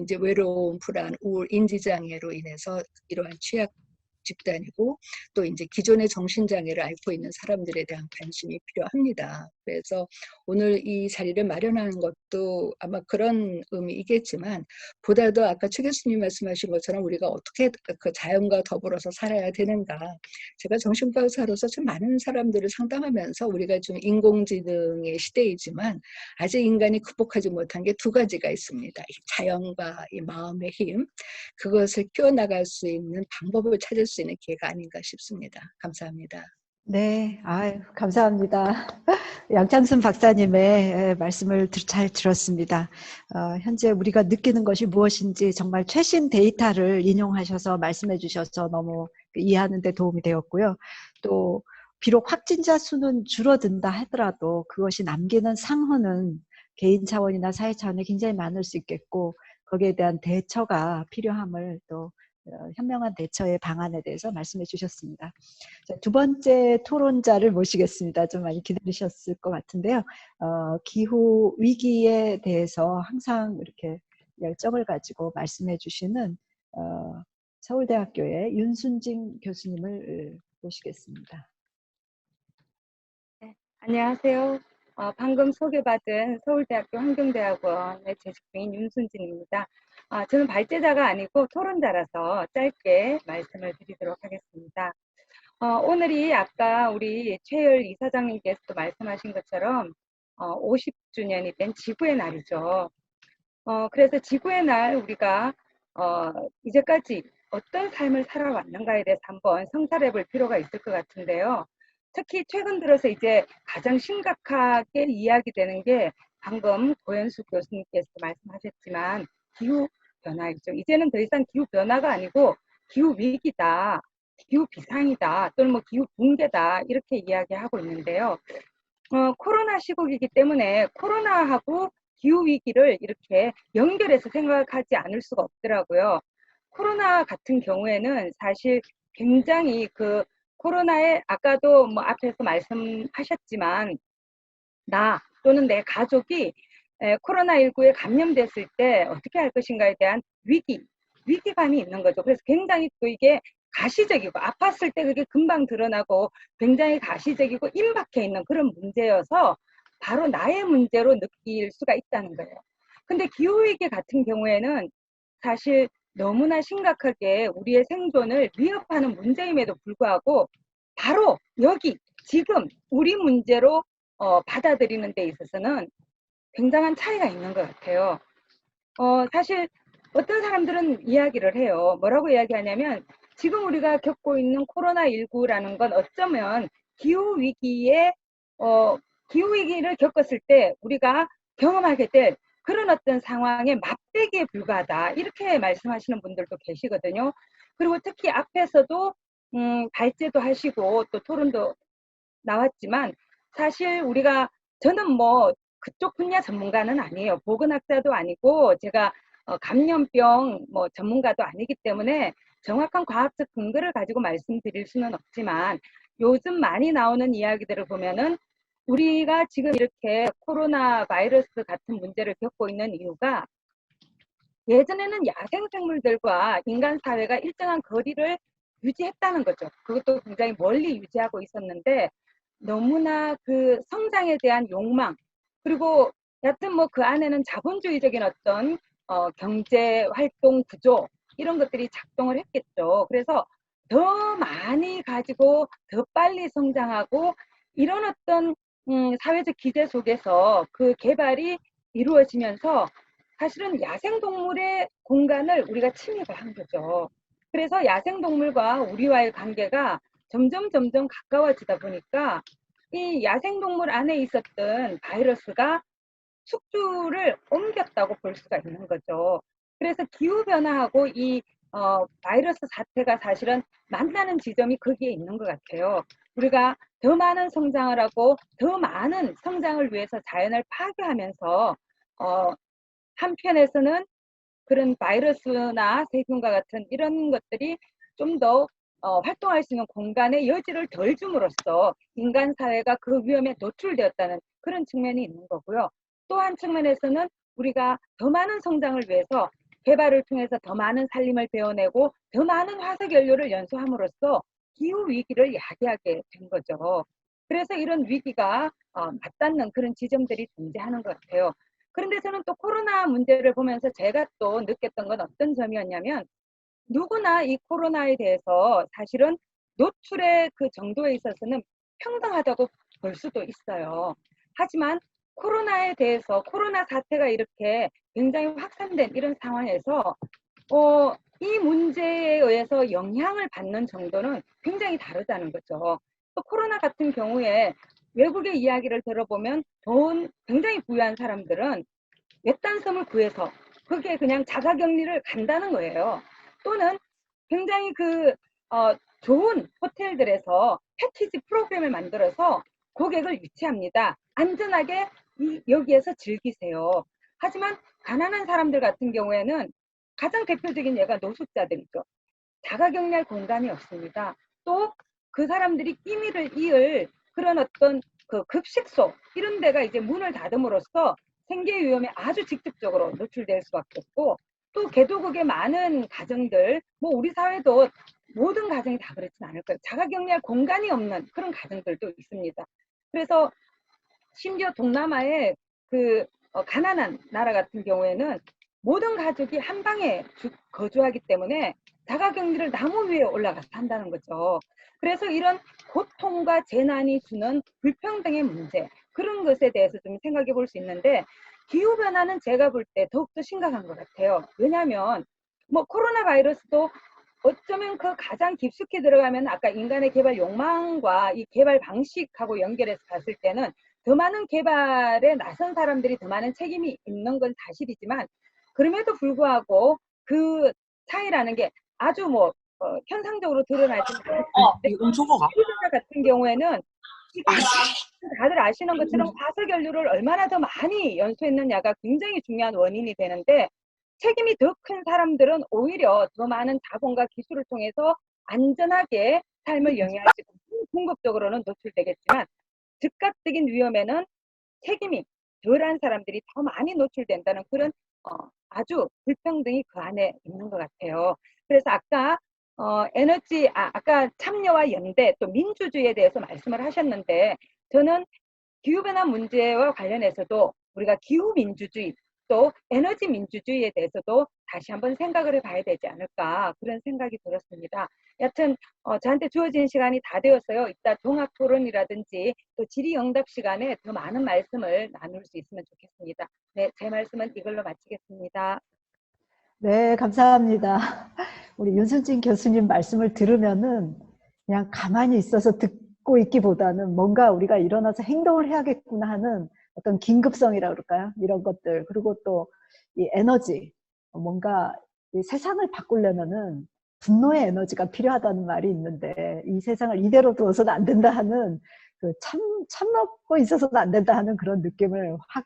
이제 외로움, 불안, 우울, 인지장애로 인해서 이러한 취약 집단이고, 또 이제 기존의 정신장애를 앓고 있는 사람들에 대한 관심이 필요합니다. 그래서 오늘 이 자리를 마련하는 것도 아마 그런 의미이겠지만, 보다도 아까 최 교수님 말씀하신 것처럼 우리가 어떻게 그 자연과 더불어서 살아야 되는가. 제가 정신과 의사로서 참 많은 사람들을 상담하면서, 우리가 좀 인공지능의 시대이지만 아직 인간이 극복하지 못한 게 두 가지가 있습니다. 이 자연과 이 마음의 힘, 그것을 키워나갈 수 있는 방법을 찾을 수 있는 기회가 아닌가 싶습니다. 감사합니다. 네, 아유, 감사합니다. 양창순 박사님의 말씀을 잘 들었습니다. 현재 우리가 느끼는 것이 무엇인지 정말 최신 데이터를 인용하셔서 말씀해 주셔서 너무 이해하는 데 도움이 되었고요. 또 비록 확진자 수는 줄어든다 하더라도 그것이 남기는 상흔은 개인 차원이나 사회 차원에 굉장히 많을 수 있겠고, 거기에 대한 대처가 필요함을 또 현명한 대처의 방안에 대해서 말씀해 주셨습니다. 자, 두 번째 토론자를 모시겠습니다. 좀 많이 기다리셨을 것 같은데요. 기후 위기에 대해서 항상 이렇게 열정을 가지고 말씀해 주시는 서울대학교의 윤순진 교수님을 모시겠습니다. 네, 안녕하세요. 방금 소개받은 서울대학교 환경대학원의 재직 중인 윤순진입니다. 저는 발제자가 아니고 토론자라서 짧게 말씀을 드리도록 하겠습니다. 오늘이 아까 우리 최열 이사장님께서도 말씀하신 것처럼 50주년이 된 지구의 날이죠. 그래서 지구의 날 우리가 이제까지 어떤 삶을 살아왔는가에 대해서 한번 성찰해 볼 필요가 있을 것 같은데요. 특히 최근 들어서 이제 가장 심각하게 이야기되는 게 방금 고현수 교수님께서 말씀하셨지만 기후변화이죠. 이제는 더 이상 기후변화가 아니고 기후위기다, 기후비상이다, 또는 뭐 기후붕괴다 이렇게 이야기하고 있는데요. 코로나 시국이기 때문에 코로나하고 기후위기를 이렇게 연결해서 생각하지 않을 수가 없더라고요. 코로나 같은 경우에는 사실 굉장히 그 코로나에 아까도 뭐 앞에서 말씀하셨지만 나 또는 내 가족이 코로나19에 감염됐을 때 어떻게 할 것인가에 대한 위기감이 있는 거죠. 그래서 굉장히 또 이게 가시적이고 아팠을 때 그게 금방 드러나고 굉장히 가시적이고 임박해 있는 그런 문제여서 바로 나의 문제로 느낄 수가 있다는 거예요. 근데 기후위기 같은 경우에는 사실 너무나 심각하게 우리의 생존을 위협하는 문제임에도 불구하고 바로 여기 지금 우리 문제로 받아들이는 데 있어서는 굉장한 차이가 있는 것 같아요. 사실 어떤 사람들은 이야기를 해요. 뭐라고 이야기하냐면 지금 우리가 겪고 있는 코로나19라는 건 어쩌면 기후위기를 겪었을 때 우리가 경험하게 될 그런 어떤 상황의 맛배기에 불과하다. 이렇게 말씀하시는 분들도 계시거든요. 그리고 특히 앞에서도 발제도 하시고 또 토론도 나왔지만 사실 저는 뭐 그쪽 분야 전문가는 아니에요. 보건학자도 아니고 제가 감염병 뭐 전문가도 아니기 때문에 정확한 과학적 근거를 가지고 말씀드릴 수는 없지만 요즘 많이 나오는 이야기들을 보면은 우리가 지금 이렇게 코로나 바이러스 같은 문제를 겪고 있는 이유가 예전에는 야생생물들과 인간 사회가 일정한 거리를 유지했다는 거죠. 그것도 굉장히 멀리 유지하고 있었는데 너무나 그 성장에 대한 욕망 그리고 여튼 뭐 그 안에는 자본주의적인 어떤 경제 활동 구조 이런 것들이 작동을 했겠죠. 그래서 더 많이 가지고 더 빨리 성장하고 이런 어떤 사회적 기제 속에서 그 개발이 이루어지면서 사실은 야생동물의 공간을 우리가 침입을 한 거죠. 그래서 야생동물과 우리와의 관계가 점점 가까워지다 보니까 이 야생동물 안에 있었던 바이러스가 숙주를 옮겼다고 볼 수가 있는 거죠. 그래서 기후변화하고 이 바이러스 사태가 사실은 만나는 지점이 거기에 있는 것 같아요. 우리가 더 많은 성장을 하고 더 많은 성장을 위해서 자연을 파괴하면서 한편에서는 그런 바이러스나 세균과 같은 이런 것들이 좀 더 활동할 수 있는 공간의 여지를 덜 줌으로써 인간 사회가 그 위험에 노출되었다는 그런 측면이 있는 거고요. 또 한 측면에서는 우리가 더 많은 성장을 위해서 개발을 통해서 더 많은 살림을 베어내고 더 많은 화석 연료를 연소함으로써 기후 위기를 야기하게 된 거죠. 그래서 이런 위기가 맞닿는 그런 지점들이 존재하는 것 같아요. 그런데 저는 또 코로나 문제를 보면서 제가 또 느꼈던 건 어떤 점이었냐면 누구나 이 코로나에 대해서 사실은 노출의 그 정도에 있어서는 평등하다고 볼 수도 있어요. 하지만 코로나에 대해서 코로나 사태가 이렇게 굉장히 확산된 이런 상황에서 이 문제에 의해서 영향을 받는 정도는 굉장히 다르다는 거죠. 또 코로나 같은 경우에 외국의 이야기를 들어보면 돈 굉장히 부유한 사람들은 외딴 섬을 구해서 그게 그냥 자가격리를 간다는 거예요. 또는 굉장히 좋은 호텔들에서 패키지 프로그램을 만들어서 고객을 유치합니다. 안전하게 여기에서 즐기세요. 하지만 가난한 사람들 같은 경우에는 가장 대표적인 예가 노숙자들이죠. 자가격리할 공간이 없습니다. 또 그 사람들이 끼니를 이을 그런 어떤 그 급식소 이런 데가 이제 문을 닫음으로써 생계 위험에 아주 직접적으로 노출될 수밖에 없고 또 개도국의 많은 가정들 뭐 우리 사회도 모든 가정이 다 그렇진 않을 거예요. 자가격리할 공간이 없는 그런 가정들도 있습니다. 그래서 심지어 동남아의 가난한 나라 같은 경우에는 모든 가족이 한 방에 거주하기 때문에 자가격리를 나무 위에 올라가서 한다는 거죠. 그래서 이런 고통과 재난이 주는 불평등의 문제 그런 것에 대해서 좀 생각해 볼 수 있는데 기후변화는 제가 볼 때 더욱더 심각한 것 같아요. 왜냐하면 뭐 코로나 바이러스도 어쩌면 그 가장 깊숙이 들어가면 아까 인간의 개발 욕망과 이 개발 방식하고 연결해서 봤을 때는 더 많은 개발에 나선 사람들이 더 많은 책임이 있는 건 사실이지만 그럼에도 불구하고 그 차이라는 게 아주 뭐 현상적으로 드러나지는 않았는데 기후변화 같은 경우에는 지금 다들 아시는 것처럼 화석연료를 얼마나 더 많이 연소했느냐가 굉장히 중요한 원인이 되는데 책임이 더 큰 사람들은 오히려 더 많은 자본과 기술을 통해서 안전하게 삶을 영위하시고 궁극적으로는 노출되겠지만 즉각적인 위험에는 책임이 덜한 사람들이 더 많이 노출된다는 그런 아주 불평등이 그 안에 있는 것 같아요. 그래서 아까 아까 참여와 연대 또 민주주의에 대해서 말씀을 하셨는데 저는 기후변화 문제와 관련해서도 우리가 기후민주주의 또 에너지 민주주의에 대해서도 다시 한번 생각을 해봐야 되지 않을까 그런 생각이 들었습니다. 여튼 저한테 주어진 시간이 다 되었어요. 이따 종합토론이라든지 또 질의응답 시간에 더 많은 말씀을 나눌 수 있으면 좋겠습니다. 네, 제 말씀은 이걸로 마치겠습니다. 네, 감사합니다. 우리 윤순진 교수님 말씀을 들으면은 그냥 가만히 있어서 듣고 있기보다는 뭔가 우리가 일어나서 행동을 해야겠구나 하는 어떤 긴급성이라 그럴까요? 이런 것들. 그리고 또 이 에너지. 뭔가 이 세상을 바꾸려면은 분노의 에너지가 필요하다는 말이 있는데 이 세상을 이대로 두어서는 안 된다 하는 그 참먹고 있어서는 안 된다 하는 그런 느낌을 확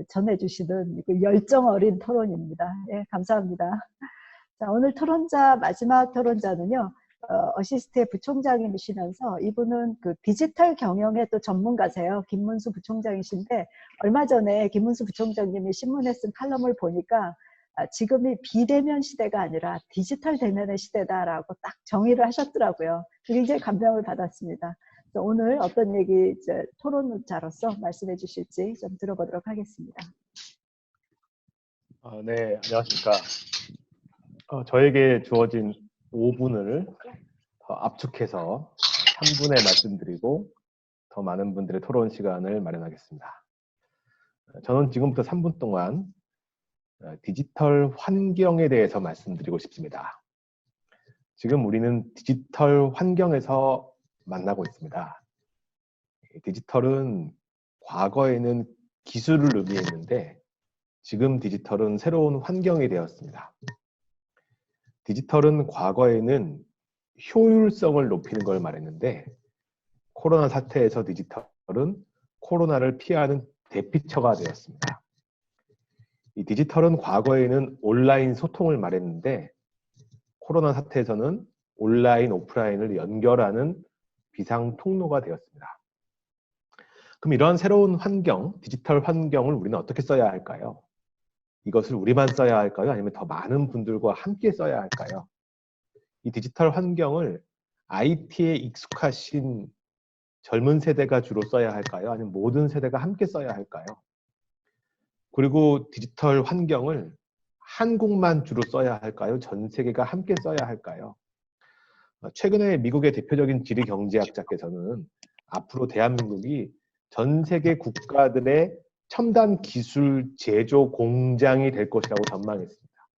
전해주시는 그 열정 어린 토론입니다. 예, 감사합니다. 자, 오늘 마지막 토론자는요, 어시스트의 부총장이시면서 이분은 그 디지털 경영의 또 전문가세요. 김문수 부총장이신데, 얼마 전에 김문수 부총장님이 신문에 쓴 칼럼을 보니까 지금이 비대면 시대가 아니라 디지털 대면의 시대다라고 딱 정의를 하셨더라고요. 굉장히 감명을 받았습니다. 오늘 어떤 얘기 토론자로서 말씀해 주실지 좀 들어보도록 하겠습니다. 네, 안녕하십니까. 저에게 주어진 5분을 더 압축해서 3분에 말씀드리고 더 많은 분들의 토론 시간을 마련하겠습니다. 저는 지금부터 3분 동안 디지털 환경에 대해서 말씀드리고 싶습니다. 지금 우리는 디지털 환경에서 만나고 있습니다. 디지털은 과거에는 기술을 의미했는데 지금 디지털은 새로운 환경이 되었습니다. 디지털은 과거에는 효율성을 높이는 걸 말했는데 코로나 사태에서 디지털은 코로나를 피하는 대피처가 되었습니다. 이 디지털은 과거에는 온라인 소통을 말했는데 코로나 사태에서는 온라인, 오프라인을 연결하는 비상 통로가 되었습니다. 그럼 이러한 새로운 환경, 디지털 환경을 우리는 어떻게 써야 할까요? 이것을 우리만 써야 할까요? 아니면 더 많은 분들과 함께 써야 할까요? 이 디지털 환경을 IT에 익숙하신 젊은 세대가 주로 써야 할까요? 아니면 모든 세대가 함께 써야 할까요? 그리고 디지털 환경을 한국만 주로 써야 할까요? 전 세계가 함께 써야 할까요? 최근에 미국의 대표적인 지리 경제학자께서는 앞으로 대한민국이 전 세계 국가들의 첨단 기술 제조 공장이 될 것이라고 전망했습니다.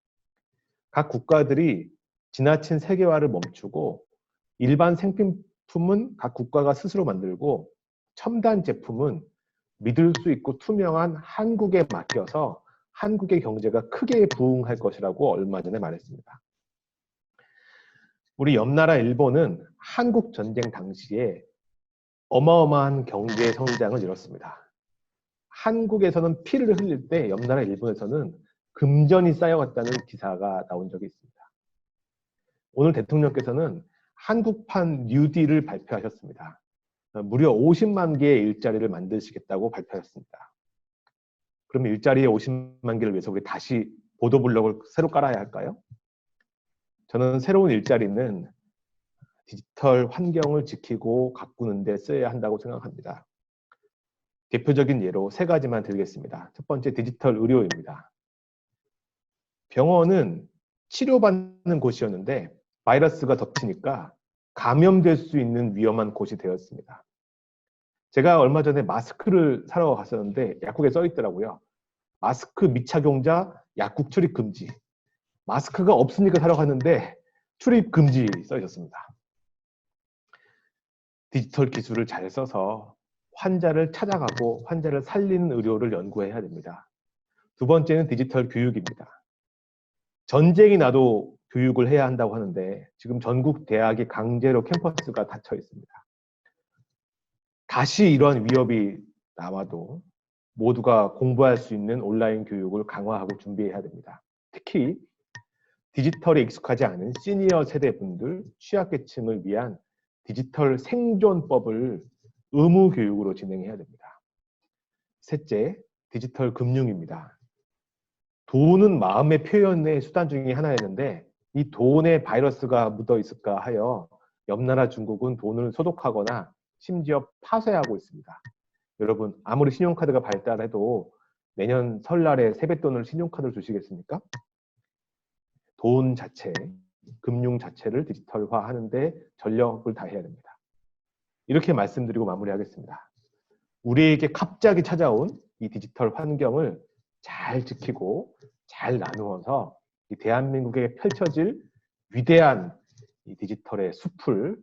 각 국가들이 지나친 세계화를 멈추고 일반 생필품은 각 국가가 스스로 만들고 첨단 제품은 믿을 수 있고 투명한 한국에 맡겨서 한국의 경제가 크게 부흥할 것이라고 얼마 전에 말했습니다. 우리 옆나라 일본은 한국 전쟁 당시에 어마어마한 경제 성장을 이뤘습니다. 한국에서는 피를 흘릴 때 옆나라 일본에서는 금전이 쌓여갔다는 기사가 나온 적이 있습니다. 오늘 대통령께서는 한국판 뉴딜을 발표하셨습니다. 무려 50만 개의 일자리를 만드시겠다고 발표하셨습니다. 그럼 일자리의 50만 개를 위해서 우리 다시 보도블록을 새로 깔아야 할까요? 저는 새로운 일자리는 디지털 환경을 지키고 가꾸는 데 써야 한다고 생각합니다. 대표적인 예로 3가지만 들겠습니다. 첫 번째, 디지털 의료입니다. 병원은 치료받는 곳이었는데 바이러스가 덮치니까 감염될 수 있는 위험한 곳이 되었습니다. 제가 얼마 전에 마스크를 사러 갔었는데 약국에 써 있더라고요. 마스크 미착용자 약국 출입 금지. 마스크가 없으니까 사러 갔는데 출입 금지 써 있었습니다. 디지털 기술을 잘 써서 환자를 찾아가고 환자를 살리는 의료를 연구해야 됩니다. 두 번째는 디지털 교육입니다. 전쟁이 나도 교육을 해야 한다고 하는데 지금 전국 대학이 강제로 캠퍼스가 닫혀 있습니다. 다시 이런 위협이 나와도 모두가 공부할 수 있는 온라인 교육을 강화하고 준비해야 됩니다. 특히 디지털에 익숙하지 않은 시니어 세대분들, 취약계층을 위한 디지털 생존법을 의무 교육으로 진행해야 됩니다. 셋째, 디지털 금융입니다. 돈은 마음의 표현의 수단 중에 하나였는데 이 돈에 바이러스가 묻어 있을까 하여 옆나라 중국은 돈을 소독하거나 심지어 파쇄하고 있습니다. 여러분, 아무리 신용카드가 발달해도 내년 설날에 세뱃돈을 신용카드를 주시겠습니까? 돈 자체, 금융 자체를 디지털화하는데 전력을 다해야 됩니다. 이렇게 말씀드리고 마무리하겠습니다. 우리에게 갑자기 찾아온 이 디지털 환경을 잘 지키고 잘 나누어서 이 대한민국에 펼쳐질 위대한 이 디지털의 숲을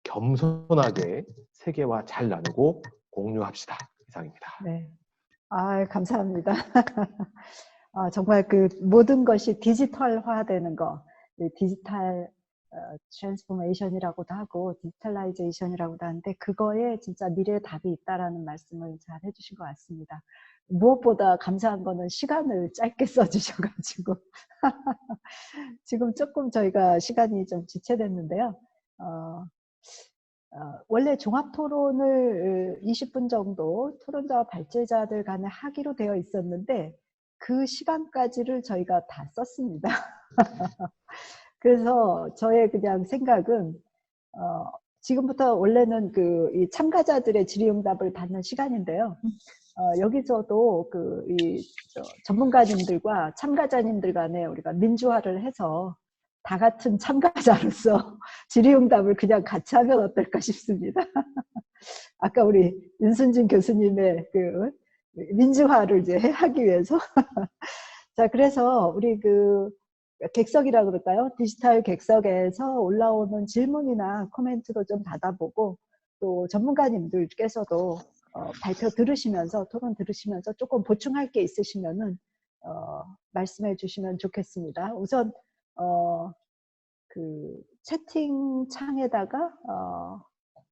겸손하게 세계와 잘 나누고 공유합시다. 이상입니다. 네. 감사합니다. 정말 그 모든 것이 디지털화되는 거, 디지털 트랜스포메이션이라고도 하고 디지털라이제이션이라고도 하는데 그거에 진짜 미래의 답이 있다라는 말씀을 잘 해주신 것 같습니다. 무엇보다 감사한 거는 시간을 짧게 써주셔가지고 지금 조금 저희가 시간이 좀 지체됐는데요. 원래 종합토론을 20분 정도 토론자와 발제자들 간에 하기로 되어 있었는데 그 시간까지를 저희가 다 썼습니다. 그래서 저의 그냥 생각은 지금부터 원래는 이 참가자들의 질의응답을 받는 시간인데요. 여기서도 전문가님들과 참가자님들 간에 우리가 민주화를 해서 다 같은 참가자로서 질의응답을 그냥 같이 하면 어떨까 싶습니다. 아까 우리 윤순진 교수님의 그 민주화를 이제 하기 위해서. 자, 그래서 우리 객석이라 그럴까요? 디지털 객석에서 올라오는 질문이나 코멘트도 좀 받아보고 또 전문가님들께서도 발표 들으시면서 토론 들으시면서 조금 보충할 게 있으시면은 말씀해 주시면 좋겠습니다. 우선 채팅창에다가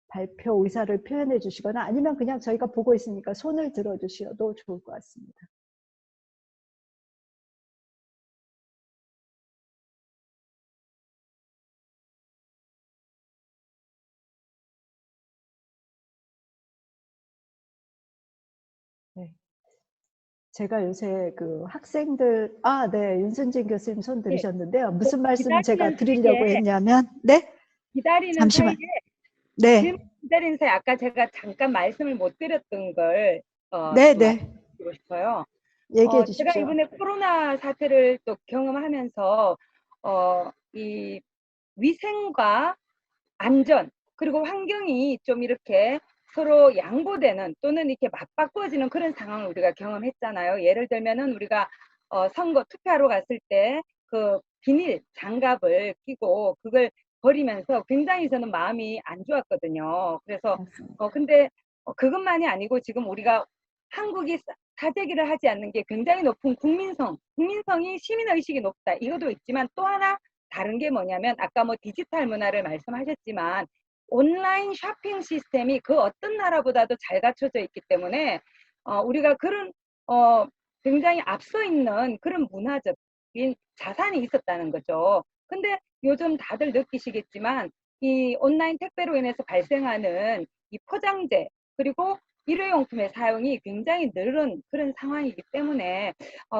발표 의사를 표현해 주시거나 아니면 그냥 저희가 보고 있으니까 손을 들어 주셔도 좋을 것 같습니다. 네. 제가 요새 학생들, 네, 윤순진 교수님 손 들으셨는데요. 무슨 말씀 제가 드리려고 했냐면, 네? 기다리는 잠시만. 사이에 네. 질문 기다리는 사이에 아까 제가 잠깐 말씀을 못 드렸던 걸 네, 좀 네. 말씀드리고 싶어요. 얘기해 제가 주십시오. 이번에 코로나 사태를 또 경험하면서 이 위생과 안전 그리고 환경이 좀 이렇게 서로 양보되는 또는 이렇게 맞바꿔지는 그런 상황을 우리가 경험했잖아요. 예를 들면은 우리가 선거 투표하러 갔을 때 그 비닐 장갑을 끼고 그걸 버리면서 굉장히 저는 마음이 안 좋았거든요. 그래서 근데 그것만이 아니고 지금 우리가 한국이 사재기를 하지 않는 게 굉장히 높은 국민성이 시민의식이 높다. 이것도 있지만 또 하나 다른 게 뭐냐면 아까 뭐 디지털 문화를 말씀하셨지만 온라인 쇼핑 시스템이 그 어떤 나라보다도 잘 갖춰져 있기 때문에 우리가 그런 굉장히 앞서 있는 그런 문화적인 자산이 있었다는 거죠. 근데 요즘 다들 느끼시겠지만 이 온라인 택배로 인해서 발생하는 이 포장재 그리고 일회용품의 사용이 굉장히 늘은 그런 상황이기 때문에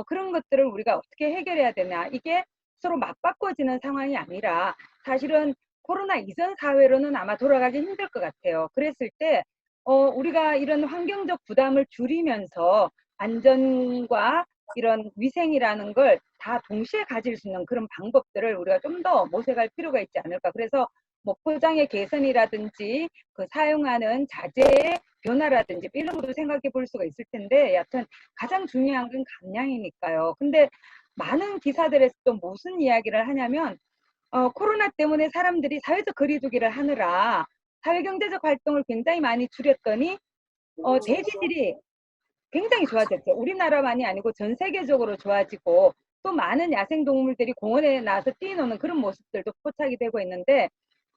그런 것들을 우리가 어떻게 해결해야 되나 이게 서로 맞바꿔지는 상황이 아니라 사실은 코로나 이전 사회로는 아마 돌아가기 힘들 것 같아요. 그랬을 때 우리가 이런 환경적 부담을 줄이면서 안전과 이런 위생이라는 걸 다 동시에 가질 수 있는 그런 방법들을 우리가 좀 더 모색할 필요가 있지 않을까. 그래서 뭐 포장의 개선이라든지 그 사용하는 자재의 변화라든지 이런 것도 생각해 볼 수가 있을 텐데 여하튼 가장 중요한 건 감량이니까요. 근데 많은 기사들에서 또 무슨 이야기를 하냐면 코로나 때문에 사람들이 사회적 거리두기를 하느라 사회경제적 활동을 굉장히 많이 줄였더니 대기질이 굉장히 좋아졌죠. 우리나라만이 아니고 전 세계적으로 좋아지고 또 많은 야생동물들이 공원에 나와서 뛰노는 그런 모습들도 포착이 되고 있는데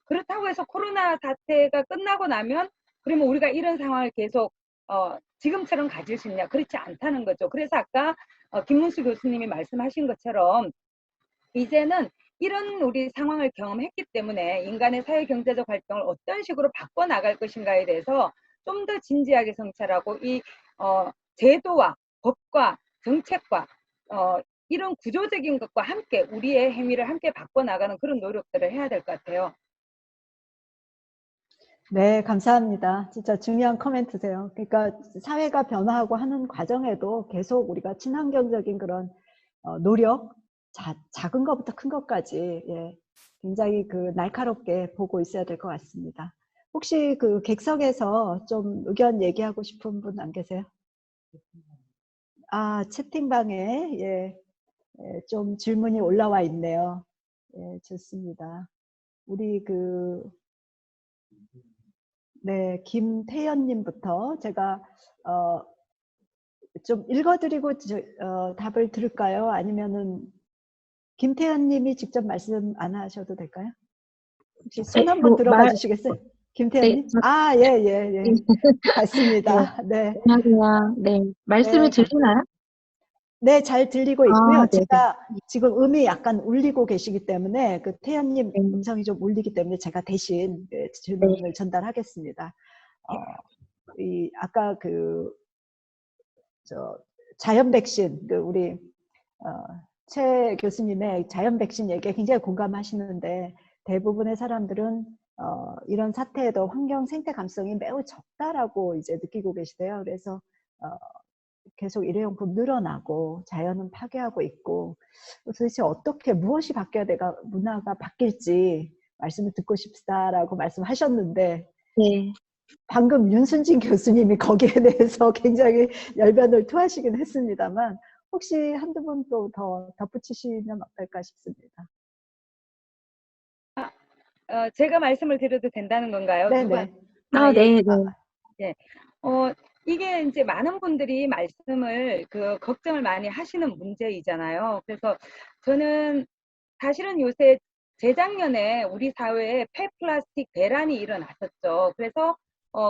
그렇다고 해서 코로나 사태가 끝나고 나면 그러면 우리가 이런 상황을 계속 지금처럼 가질 수 있냐? 그렇지 않다는 거죠. 그래서 아까 김문수 교수님이 말씀하신 것처럼 이제는 이런 우리 상황을 경험했기 때문에 인간의 사회경제적 활동을 어떤 식으로 바꿔나갈 것인가에 대해서 좀 더 진지하게 성찰하고 이 제도와 법과 정책과 이런 구조적인 것과 함께 우리의 행위를 함께 바꿔나가는 그런 노력들을 해야 될 것 같아요. 네, 감사합니다. 진짜 중요한 코멘트세요. 그러니까 사회가 변화하고 하는 과정에도 계속 우리가 친환경적인 그런 노력, 작은 것부터 큰 것까지 굉장히 그 날카롭게 보고 있어야 될 것 같습니다. 혹시 그 객석에서 좀 의견 얘기하고 싶은 분 안 계세요? 채팅방에 좀 질문이 올라와 있네요. 좋습니다. 우리 김태연님부터 제가 좀 읽어드리고 답을 들을까요? 아니면은 김태연님이 직접 말씀 안 하셔도 될까요? 혹시 손 한번 들어봐 주시겠어요? 김태연님? 예. 맞습니다. 네. 안녕하세요. 네. 말씀이 들리나요? 네, 잘 들리고 있고요. 네네. 제가 지금 음이 약간 울리고 계시기 때문에 그 태연님 네. 음성이 좀 울리기 때문에 제가 대신 질문을 전달하겠습니다. 아까 자연 백신, 우리 최 교수님의 자연 백신 얘기에 굉장히 공감하시는데 대부분의 사람들은 이런 사태에도 환경 생태 감성이 매우 적다라고 이제 느끼고 계시대요. 그래서 계속 일회용품 늘어나고 자연은 파괴하고 있고 도대체 어떻게 무엇이 바뀌어야 내가 문화가 바뀔지 말씀을 듣고 싶다라고 말씀하셨는데 네. 방금 윤순진 교수님이 거기에 대해서 굉장히 열변을 토하시긴 했습니다만 혹시 한두 분 또 더 덧붙이시면 어떨까 싶습니다. 제가 말씀을 드려도 된다는 건가요? 네네. 네. 이게 이제 많은 분들이 말씀을 걱정을 많이 하시는 문제이잖아요. 그래서 저는 사실은 요새 재작년에 우리 사회에 폐플라스틱 대란이 일어났었죠. 그래서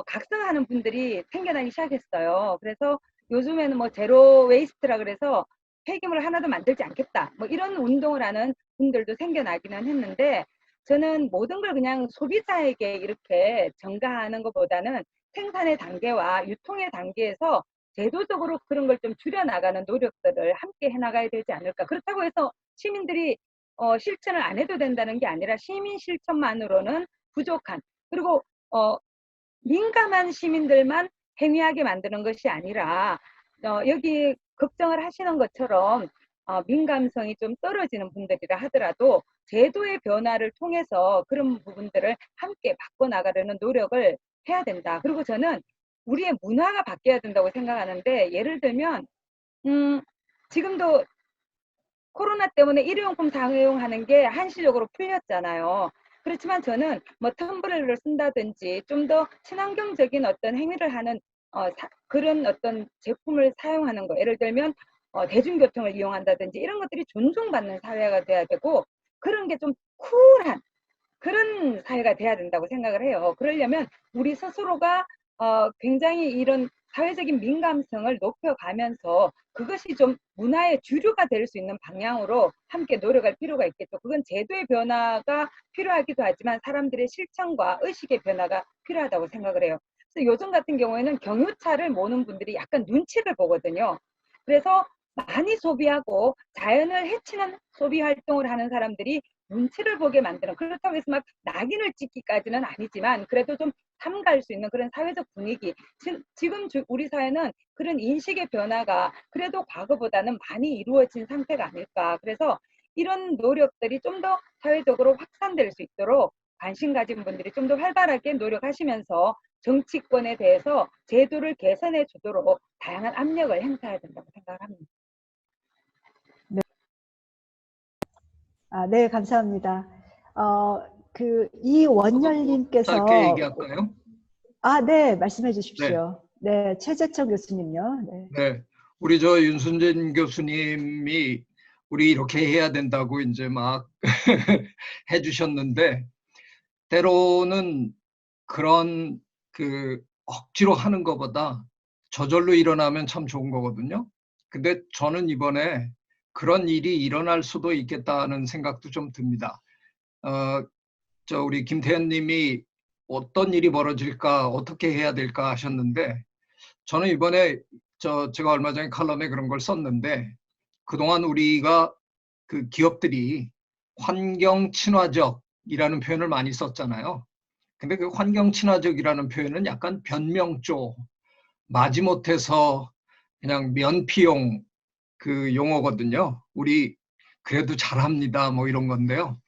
각성하는 분들이 생겨나기 시작했어요. 그래서 요즘에는 뭐 제로 웨이스트라 그래서 폐기물 하나도 만들지 않겠다. 뭐 이런 운동을 하는 분들도 생겨나기는 했는데 저는 모든 걸 그냥 소비자에게 이렇게 전가하는 것보다는 생산의 단계와 유통의 단계에서 제도적으로 그런 걸 좀 줄여나가는 노력들을 함께 해나가야 되지 않을까. 그렇다고 해서 시민들이 실천을 안 해도 된다는 게 아니라 시민 실천만으로는 부족한, 그리고 민감한 시민들만 행위하게 만드는 것이 아니라 여기 걱정을 하시는 것처럼 민감성이 좀 떨어지는 분들이라 하더라도 제도의 변화를 통해서 그런 부분들을 함께 바꿔나가려는 노력을 해야 된다. 그리고 저는 우리의 문화가 바뀌어야 된다고 생각하는데 예를 들면 지금도 코로나 때문에 일회용품 사용하는 게 한시적으로 풀렸잖아요. 그렇지만 저는 뭐 텀블러를 쓴다든지 좀 더 친환경적인 어떤 행위를 하는 그런 어떤 제품을 사용하는 거, 예를 들면 대중교통을 이용한다든지 이런 것들이 존중받는 사회가 돼야 되고 그런 게 좀 쿨한 그런 사회가 돼야 된다고 생각을 해요. 그러려면 우리 스스로가 굉장히 이런 사회적인 민감성을 높여가면서 그것이 좀 문화의 주류가 될 수 있는 방향으로 함께 노력할 필요가 있겠죠. 그건 제도의 변화가 필요하기도 하지만 사람들의 실천과 의식의 변화가 필요하다고 생각을 해요. 그래서 요즘 같은 경우에는 경유차를 모는 분들이 약간 눈치를 보거든요. 그래서 많이 소비하고 자연을 해치는 소비 활동을 하는 사람들이 눈치를 보게 만드는, 그렇다고 해서 막 낙인을 찍기까지는 아니지만 그래도 좀 삼갈 수 있는 그런 사회적 분위기, 지금 우리 사회는 그런 인식의 변화가 그래도 과거보다는 많이 이루어진 상태가 아닐까. 그래서 이런 노력들이 좀 더 사회적으로 확산될 수 있도록 관심 가진 분들이 좀 더 활발하게 노력하시면서 정치권에 대해서 제도를 개선해 주도록 다양한 압력을 행사해야 된다고 생각합니다. 네, 감사합니다. 이원열님께서 짧게 얘기할까요? 네, 말씀해 주십시오. 네, 최재청 교수님요. 네. 네, 우리 저 윤순진 교수님이 우리 이렇게 해야 된다고 이제 막 해주셨는데 때로는 그런 그 억지로 하는 것보다 저절로 일어나면 참 좋은 거거든요. 근데 저는 이번에 그런 일이 일어날 수도 있겠다는 생각도 좀 듭니다. 우리 김태현 님이 어떤 일이 벌어질까, 어떻게 해야 될까 하셨는데 저는 이번에 제가 얼마 전에 칼럼에 그런 걸 썼는데 그동안 우리가 그 기업들이 환경 친화적이라는 표현을 많이 썼잖아요. 근데 그 환경 친화적이라는 표현은 약간 변명조, 마지못해서 그냥 면피용 그 용어거든요. 우리 그래도 잘합니다 뭐 이런 건데요.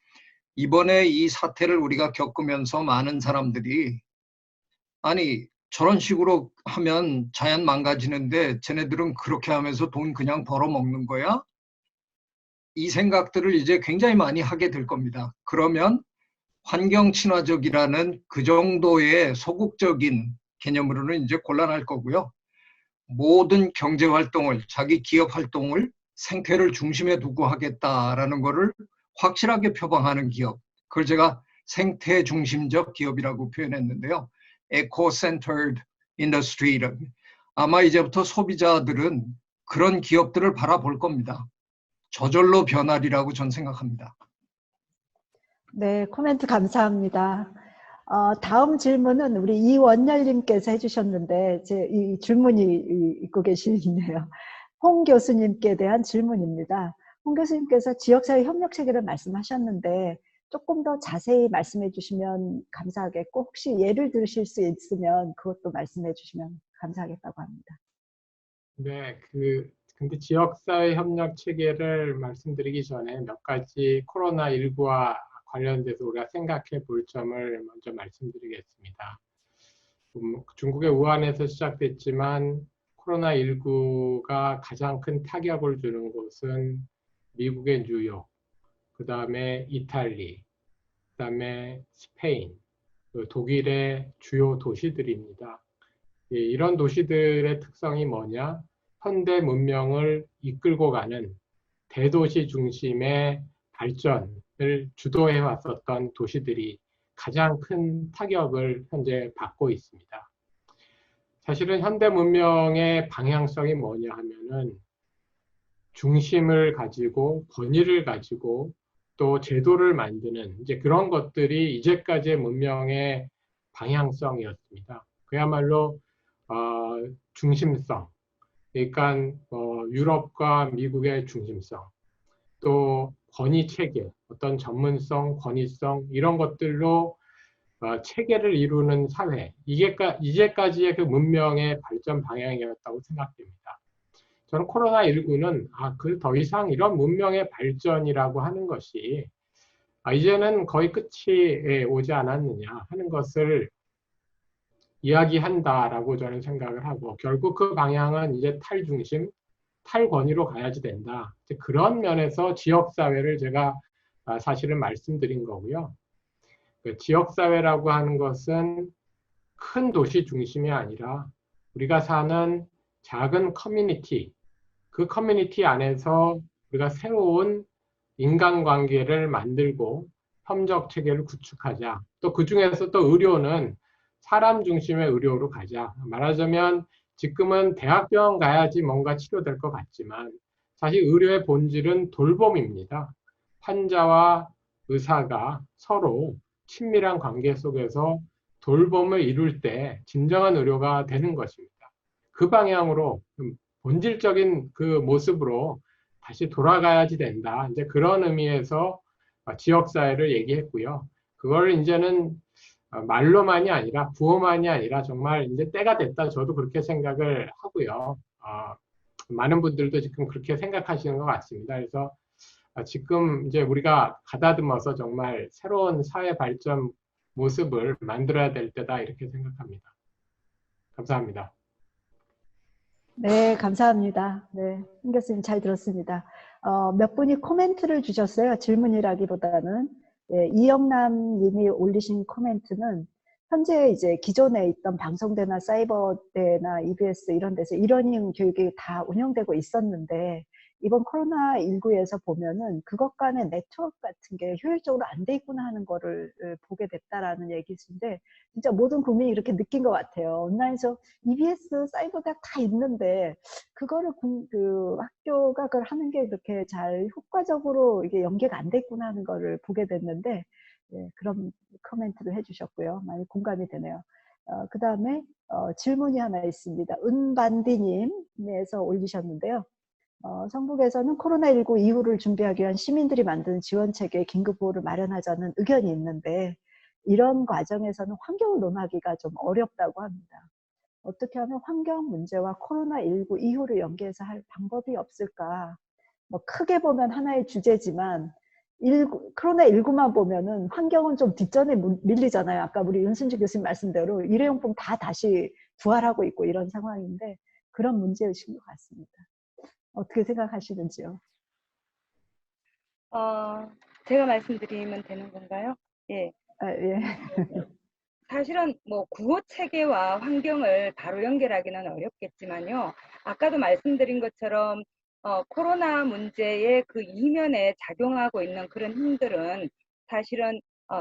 이번에 이 사태를 우리가 겪으면서 많은 사람들이 아니 저런 식으로 하면 자연 망가지는데 쟤네들은 그렇게 하면서 돈 그냥 벌어먹는 거야? 이 생각들을 이제 굉장히 많이 하게 될 겁니다. 그러면 환경 친화적이라는 그 정도의 소극적인 개념으로는 이제 곤란할 거고요. 모든 경제 활동을, 자기 기업 활동을 생태를 중심에 두고 하겠다라는 거를 확실하게 표방하는 기업. 그걸 제가 생태 중심적 기업이라고 표현했는데요. eco-centered industry. 아마 이제부터 소비자들은 그런 기업들을 바라볼 겁니다. 저절로 변하리라고 전 생각합니다. 네, 코멘트 감사합니다. 다음 질문은 우리 이원열님께서 해주셨는데 이 질문이 있고 계시네요. 홍 교수님께 대한 질문입니다. 홍 교수님께서 지역사회 협력 체계를 말씀하셨는데 조금 더 자세히 말씀해 주시면 감사하겠고 혹시 예를 들으실 수 있으면 그것도 말씀해 주시면 감사하겠다고 합니다. 네, 근데 지역사회 협력 체계를 말씀드리기 전에 몇 가지 코로나19와 관련돼서 우리가 생각해 볼 점을 먼저 말씀드리겠습니다. 중국의 우한에서 시작됐지만 코로나19가 가장 큰 타격을 주는 곳은 미국의 뉴욕, 그 다음에 이탈리, 그 다음에 스페인, 독일의 주요 도시들입니다. 이런 도시들의 특성이 뭐냐? 현대 문명을 이끌고 가는 대도시 중심의 발전을 주도해 왔었던 도시들이 가장 큰 타격을 현재 받고 있습니다. 사실은 현대 문명의 방향성이 뭐냐 하면은 중심을 가지고 권위를 가지고 또 제도를 만드는 이제 그런 것들이 이제까지의 문명의 방향성이었습니다. 그야말로 중심성, 그러니까 유럽과 미국의 중심성, 또 권위 체계, 어떤 전문성, 권위성 이런 것들로 체계를 이루는 사회, 이제까지의 그 문명의 발전 방향이었다고 생각됩니다. 저는 코로나19는 그 더 이상 이런 문명의 발전이라고 하는 것이 이제는 거의 끝이 오지 않았느냐 하는 것을 이야기한다라고 저는 생각을 하고 결국 그 방향은 이제 탈중심, 탈권위로 가야지 된다. 그런 면에서 지역사회를 제가 사실은 말씀드린 거고요. 지역사회라고 하는 것은 큰 도시 중심이 아니라 우리가 사는 작은 커뮤니티, 그 커뮤니티 안에서 우리가 새로운 인간관계를 만들고 협력 체계를 구축하자. 또 그 중에서 또 의료는 사람 중심의 의료로 가자. 말하자면 지금은 대학병원 가야지 뭔가 치료될 것 같지만 사실 의료의 본질은 돌봄입니다. 환자와 의사가 서로 친밀한 관계 속에서 돌봄을 이룰 때 진정한 의료가 되는 것입니다. 그 방향으로 본질적인 그 모습으로 다시 돌아가야지 된다. 이제 그런 의미에서 지역사회를 얘기했고요. 그걸 이제는 말로만이 아니라 구호만이 아니라 정말 이제 때가 됐다. 저도 그렇게 생각을 하고요. 많은 분들도 지금 그렇게 생각하시는 것 같습니다. 그래서 지금 이제 우리가 가다듬어서 정말 새로운 사회 발전 모습을 만들어야 될 때다 이렇게 생각합니다. 감사합니다. 네, 감사합니다. 네, 홍 교수님 잘 들었습니다. 몇 분이 코멘트를 주셨어요. 질문이라기보다는. 예, 이영남 님이 올리신 코멘트는 현재 이제 기존에 있던 방송대나 사이버대나 EBS 이런 데서 이러닝 교육이 다 운영되고 있었는데 이번 코로나19에서 보면은 그것 간의 네트워크 같은 게 효율적으로 안 돼 있구나 하는 거를 보게 됐다라는 얘기신데 진짜 모든 국민이 이렇게 느낀 것 같아요. 온라인에서 EBS, 사이버대학 다 있는데 그거를 그 학교가 그걸 하는 게 그렇게 잘 효과적으로 이게 연계가 안 돼 있구나 하는 거를 보게 됐는데 예, 그런 코멘트를 해주셨고요. 많이 공감이 되네요. 그 다음에 질문이 하나 있습니다. 은반디님에서 올리셨는데요. 성북에서는 코로나19 이후를 준비하기 위한 시민들이 만든 지원체계에 긴급보호를 마련하자는 의견이 있는데 이런 과정에서는 환경을 논하기가 좀 어렵다고 합니다. 어떻게 하면 환경 문제와 코로나19 이후를 연계해서 할 방법이 없을까? 뭐 크게 보면 하나의 주제지만 코로나19만 보면은 환경은 좀 뒷전에 밀리잖아요. 아까 우리 윤순지 교수님 말씀대로 일회용품 다 다시 부활하고 있고 이런 상황인데 그런 문제의식인 것 같습니다. 어떻게 생각하시는지요? 제가 말씀드리면 되는 건가요? 예. 예. 사실은 뭐 구호 체계와 환경을 바로 연결하기는 어렵겠지만요. 아까도 말씀드린 것처럼 코로나 문제의 그 이면에 작용하고 있는 그런 힘들은 사실은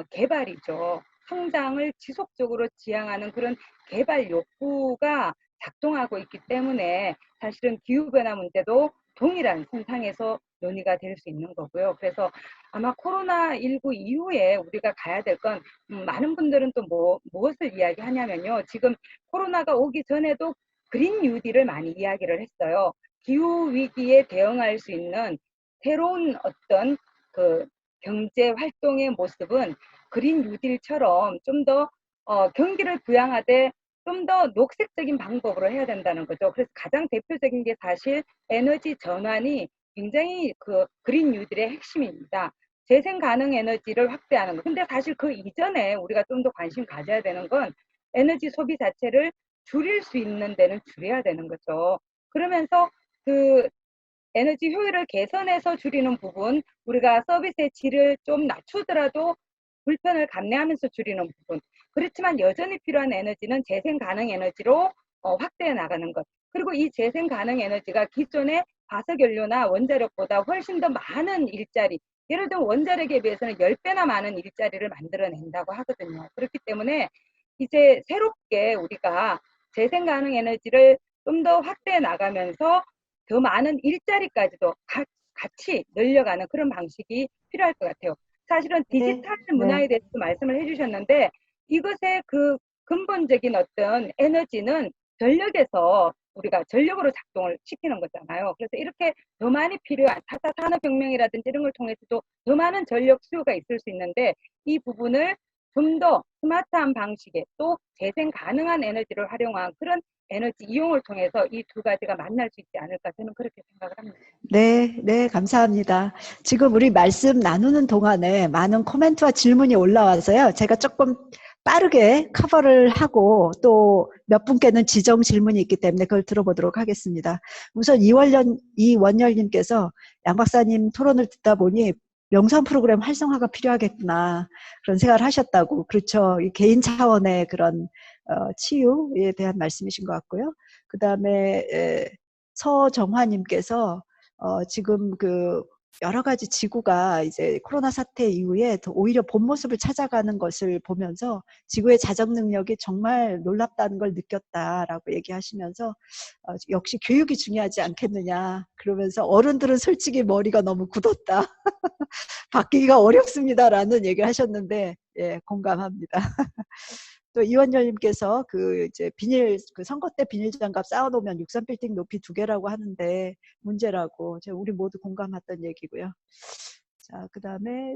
개발이죠. 성장을 지속적으로 지향하는 그런 개발 욕구가 작동하고 있기 때문에 사실은 기후변화 문제도 동일한 선상에서 논의가 될 수 있는 거고요. 그래서 아마 코로나19 이후에 우리가 가야 될 건 많은 분들은 또 무엇을 이야기하냐면요. 지금 코로나가 오기 전에도 그린 뉴딜을 많이 이야기를 했어요. 기후 위기에 대응할 수 있는 새로운 어떤 그 경제 활동의 모습은 그린 뉴딜처럼 좀 더 경기를 부양하되 좀 더 녹색적인 방법으로 해야 된다는 거죠. 그래서 가장 대표적인 게 사실 에너지 전환이 굉장히 그 그린 뉴딜의 핵심입니다. 재생 가능 에너지를 확대하는 거. 근데 사실 그 이전에 우리가 좀 더 관심 가져야 되는 건 에너지 소비 자체를 줄일 수 있는 데는 줄여야 되는 거죠. 그러면서 그 에너지 효율을 개선해서 줄이는 부분, 우리가 서비스의 질을 좀 낮추더라도 불편을 감내하면서 줄이는 부분. 그렇지만 여전히 필요한 에너지는 재생 가능 에너지로 확대해 나가는 것. 그리고 이 재생 가능 에너지가 기존의 화석연료나 원자력보다 훨씬 더 많은 일자리, 예를 들면 원자력에 비해서는 10배나 많은 일자리를 만들어낸다고 하거든요. 그렇기 때문에 이제 새롭게 우리가 재생 가능 에너지를 좀 더 확대해 나가면서 더 많은 일자리까지도 같이 늘려가는 그런 방식이 필요할 것 같아요. 사실은 디지털 문화에 대해서도 말씀을 해주셨는데 이것의 그 근본적인 어떤 에너지는 전력에서 우리가 전력으로 작동을 시키는 거잖아요. 그래서 이렇게 더 많이 필요한 4차 산업혁명이라든지 이런 걸 통해서도 더 많은 전력 수요가 있을 수 있는데 이 부분을 좀 더 스마트한 방식의 또 재생 가능한 에너지를 활용한 그런 에너지 이용을 통해서 이 두 가지가 만날 수 있지 않을까 저는 그렇게 생각을 합니다. 네, 네, 감사합니다. 지금 우리 말씀 나누는 동안에 많은 코멘트와 질문이 올라와서요. 제가 조금 빠르게 커버를 하고 또 몇 분께는 지정 질문이 있기 때문에 그걸 들어보도록 하겠습니다. 우선 이원열님께서 양 박사님 토론을 듣다 보니 명상 프로그램 활성화가 필요하겠구나 그런 생각을 하셨다고. 그렇죠. 개인 차원의 그런 치유에 대한 말씀이신 것 같고요. 그 다음에 서정화님께서 지금 그 여러 가지 지구가 이제 코로나 사태 이후에 더 오히려 본 모습을 찾아가는 것을 보면서 지구의 자정 능력이 정말 놀랍다는 걸 느꼈다라고 얘기하시면서 역시 교육이 중요하지 않겠느냐 그러면서 어른들은 솔직히 머리가 너무 굳었다 바뀌기가 어렵습니다라는 얘기를 하셨는데 예, 공감합니다. 또 이원열님께서 그 이제 그 선거 때 비닐 장갑 쌓아놓으면 63빌딩 높이 2개라고 하는데 문제라고 우리 모두 공감했던 얘기고요. 자, 그 다음에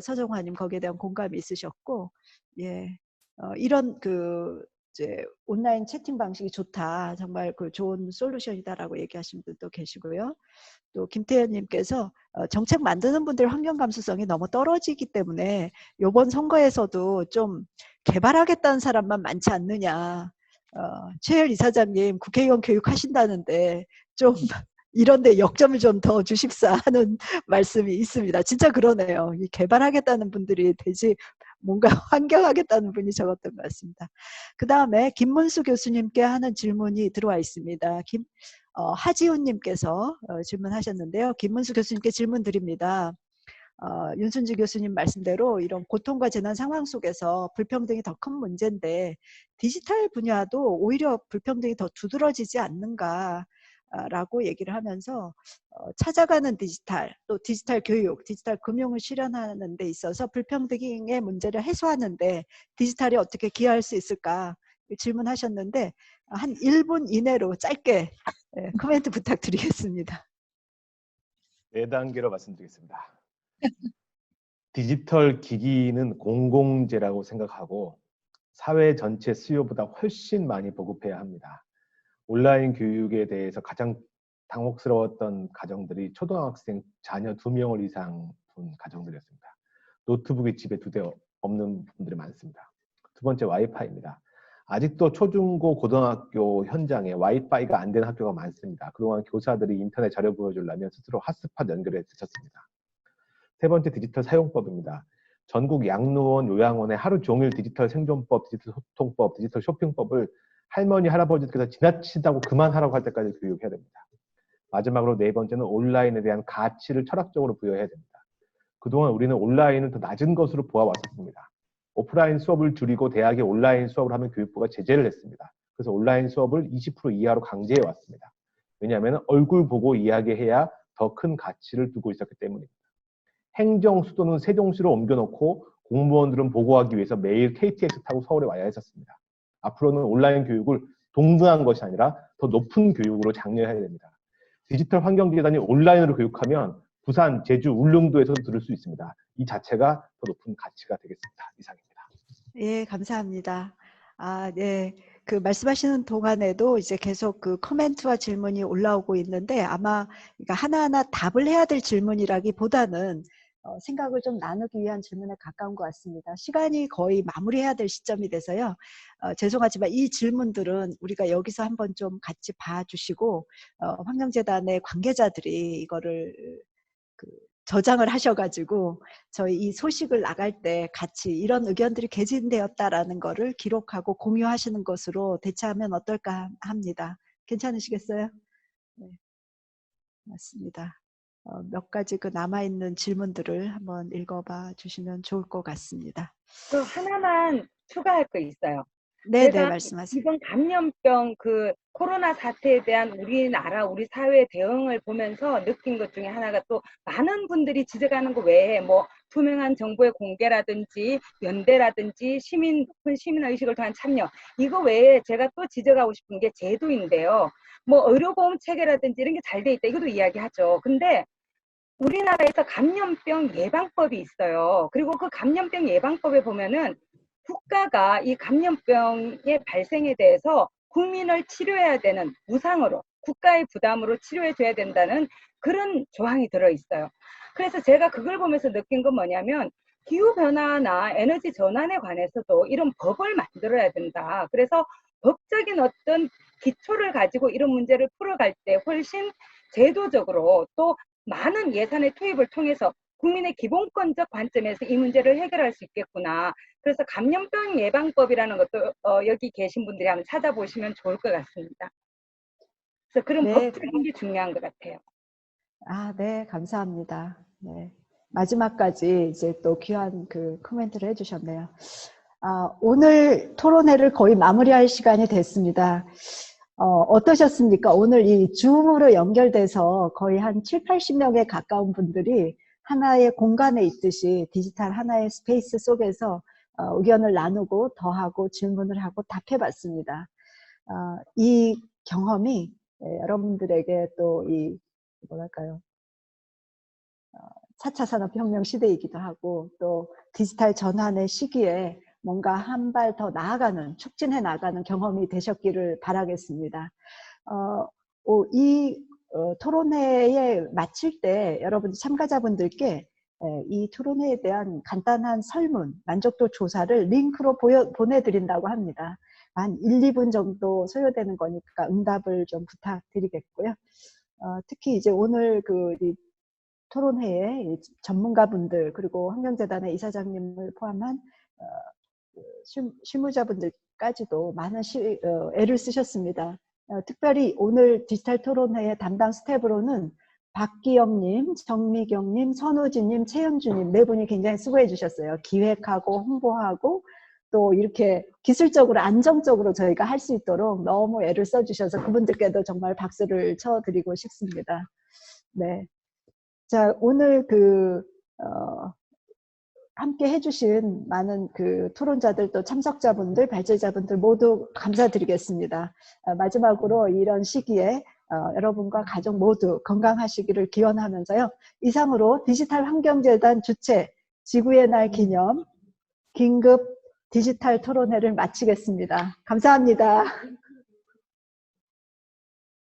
서정화님 거기에 대한 공감이 있으셨고, 예, 이런 그 이제 온라인 채팅 방식이 좋다. 정말 그 좋은 솔루션이다라고 얘기하신 분도 계시고요. 또 김태현님께서 정책 만드는 분들 환경 감수성이 너무 떨어지기 때문에 이번 선거에서도 좀 개발하겠다는 사람만 많지 않느냐. 최열 이사장님 국회의원 교육하신다는데 좀 이런데 역점을 좀 더 주십사 하는 말씀이 있습니다. 진짜 그러네요. 이 개발하겠다는 분들이 되지 뭔가 환경하겠다는 분이 적었던 것 같습니다. 그 다음에 김문수 교수님께 하는 질문이 들어와 있습니다. 하지훈님께서 질문하셨는데요. 김문수 교수님께 질문 드립니다. 윤순지 교수님 말씀대로 이런 고통과 재난 상황 속에서 불평등이 더 큰 문제인데 디지털 분야도 오히려 불평등이 더 두드러지지 않는가 라고 얘기를 하면서 찾아가는 디지털, 또 디지털 교육, 디지털 금융을 실현하는 데 있어서 불평등의 문제를 해소하는데 디지털이 어떻게 기여할 수 있을까 질문하셨는데 한 1분 이내로 짧게 코멘트 부탁드리겠습니다. 4단계로 말씀드리겠습니다. 디지털 기기는 공공재라고 생각하고 사회 전체 수요보다 훨씬 많이 보급해야 합니다. 온라인 교육에 대해서 가장 당혹스러웠던 가정들이 초등학생 자녀 2명을 이상 둔 가정들이었습니다. 노트북이 집에 2대 없는 분들이 많습니다. 두 번째 와이파이입니다. 아직도 초중고 고등학교 현장에 와이파이가 안 되는 학교가 많습니다. 그동안 교사들이 인터넷 자료 보여주려면 스스로 핫스팟 연결해 드셨습니다. 세 번째 디지털 사용법입니다. 전국 양로원, 요양원에 하루 종일 디지털 생존법, 디지털 소통법, 디지털 쇼핑법을 할머니, 할아버지께서 지나치다고 그만하라고 할 때까지 교육해야 됩니다. 마지막으로 4번째는 온라인에 대한 가치를 철학적으로 부여해야 됩니다. 그동안 우리는 온라인을 더 낮은 것으로 보아왔었습니다. 오프라인 수업을 줄이고 대학에 온라인 수업을 하면 교육부가 제재를 했습니다. 그래서 온라인 수업을 20% 이하로 강제해 왔습니다. 왜냐하면 얼굴 보고 이야기해야 더 큰 가치를 두고 있었기 때문입니다. 행정 수도는 세종시로 옮겨놓고 공무원들은 보고하기 위해서 매일 KTX 타고 서울에 와야 했었습니다. 앞으로는 온라인 교육을 동등한 것이 아니라 더 높은 교육으로 장려해야 됩니다. 디지털 환경재단이 온라인으로 교육하면 부산, 제주, 울릉도에서도 들을 수 있습니다. 이 자체가 더 높은 가치가 되겠습니다. 이상입니다. 예, 감사합니다. 네. 그 말씀하시는 동안에도 이제 계속 그 코멘트와 질문이 올라오고 있는데 아마 하나하나 답을 해야 될 질문이라기보다는 생각을 좀 나누기 위한 질문에 가까운 것 같습니다. 시간이 거의 마무리해야 될 시점이 돼서요. 죄송하지만 이 질문들은 우리가 여기서 한번 좀 같이 봐주시고 환경재단의 관계자들이 이거를 저장을 하셔가지고 저희 이 소식을 나갈 때 같이 이런 의견들이 개진되었다라는 거를 기록하고 공유하시는 것으로 대처하면 어떨까 합니다. 괜찮으시겠어요? 네, 맞습니다. 몇 가지 그 남아있는 질문들을 한번 읽어봐 주시면 좋을 것 같습니다. 그 하나만 추가할 거 있어요. 네, 네, 제가 말씀하세요. 이번 감염병 그 코로나 사태에 대한 우리나라 우리 사회의 대응을 보면서 느낀 것 중에 하나가 또 많은 분들이 지적하는 거 외에 뭐 투명한 정보의 공개라든지 연대라든지 높은 시민 의식을 통한 참여 이거 외에 제가 또 지적하고 싶은 게 제도인데요. 뭐 의료보험 체계라든지 이런 게 잘 돼 있다 이것도 이야기하죠. 근데 우리나라에서 감염병 예방법이 있어요. 그리고 그 감염병 예방법에 보면은 국가가 이 감염병의 발생에 대해서 국민을 치료해야 되는 무상으로 국가의 부담으로 치료해 줘야 된다는 그런 조항이 들어있어요. 그래서 제가 그걸 보면서 느낀 건 뭐냐면 기후변화나 에너지 전환에 관해서도 이런 법을 만들어야 된다. 그래서 법적인 어떤 기초를 가지고 이런 문제를 풀어갈 때 훨씬 제도적으로 또 많은 예산의 투입을 통해서 국민의 기본권적 관점에서 이 문제를 해결할 수 있겠구나. 그래서 감염병 예방법이라는 것도 여기 계신 분들이 한번 찾아보시면 좋을 것 같습니다. 그래서 그런 네. 법적인 게 중요한 것 같아요. 네, 감사합니다. 네. 마지막까지 이제 또 귀한 그 코멘트를 해주셨네요. 오늘 토론회를 거의 마무리할 시간이 됐습니다. 어떠셨습니까? 오늘 이 줌으로 연결돼서 거의 한 7, 80명에 가까운 분들이 하나의 공간에 있듯이 디지털 하나의 스페이스 속에서 의견을 나누고 더하고 질문을 하고 답해봤습니다. 이 경험이 여러분들에게 또 이 뭐랄까요? 4차 산업혁명 시대이기도 하고 또 디지털 전환의 시기에 뭔가 한 발 더 나아가는, 촉진해 나가는 경험이 되셨기를 바라겠습니다. 이 토론회에 마칠 때 여러분 참가자분들께 이 토론회에 대한 간단한 설문, 만족도 조사를 링크로 보내드린다고 합니다. 한 1, 2분 정도 소요되는 거니까 응답을 좀 부탁드리겠고요. 특히 이제 오늘 이 토론회에 전문가분들 그리고 환경재단의 이사장님을 포함한 실무자분들까지도 많은 애를 쓰셨습니다. 특별히 오늘 디지털 토론회의 담당 스텝으로는 박기영님, 정미경님, 선우진님, 최현주님 네 분이 굉장히 수고해 주셨어요. 기획하고 홍보하고 또 이렇게 기술적으로 안정적으로 저희가 할 수 있도록 너무 애를 써주셔서 그분들께도 정말 박수를 쳐드리고 싶습니다. 네. 자, 오늘 함께 해주신 많은 토론자들 또 참석자분들, 발제자분들 모두 감사드리겠습니다. 마지막으로 이런 시기에 여러분과 가족 모두 건강하시기를 기원하면서요. 이상으로 디지털 환경재단 주최 지구의 날 기념 긴급 디지털 토론회를 마치겠습니다. 감사합니다.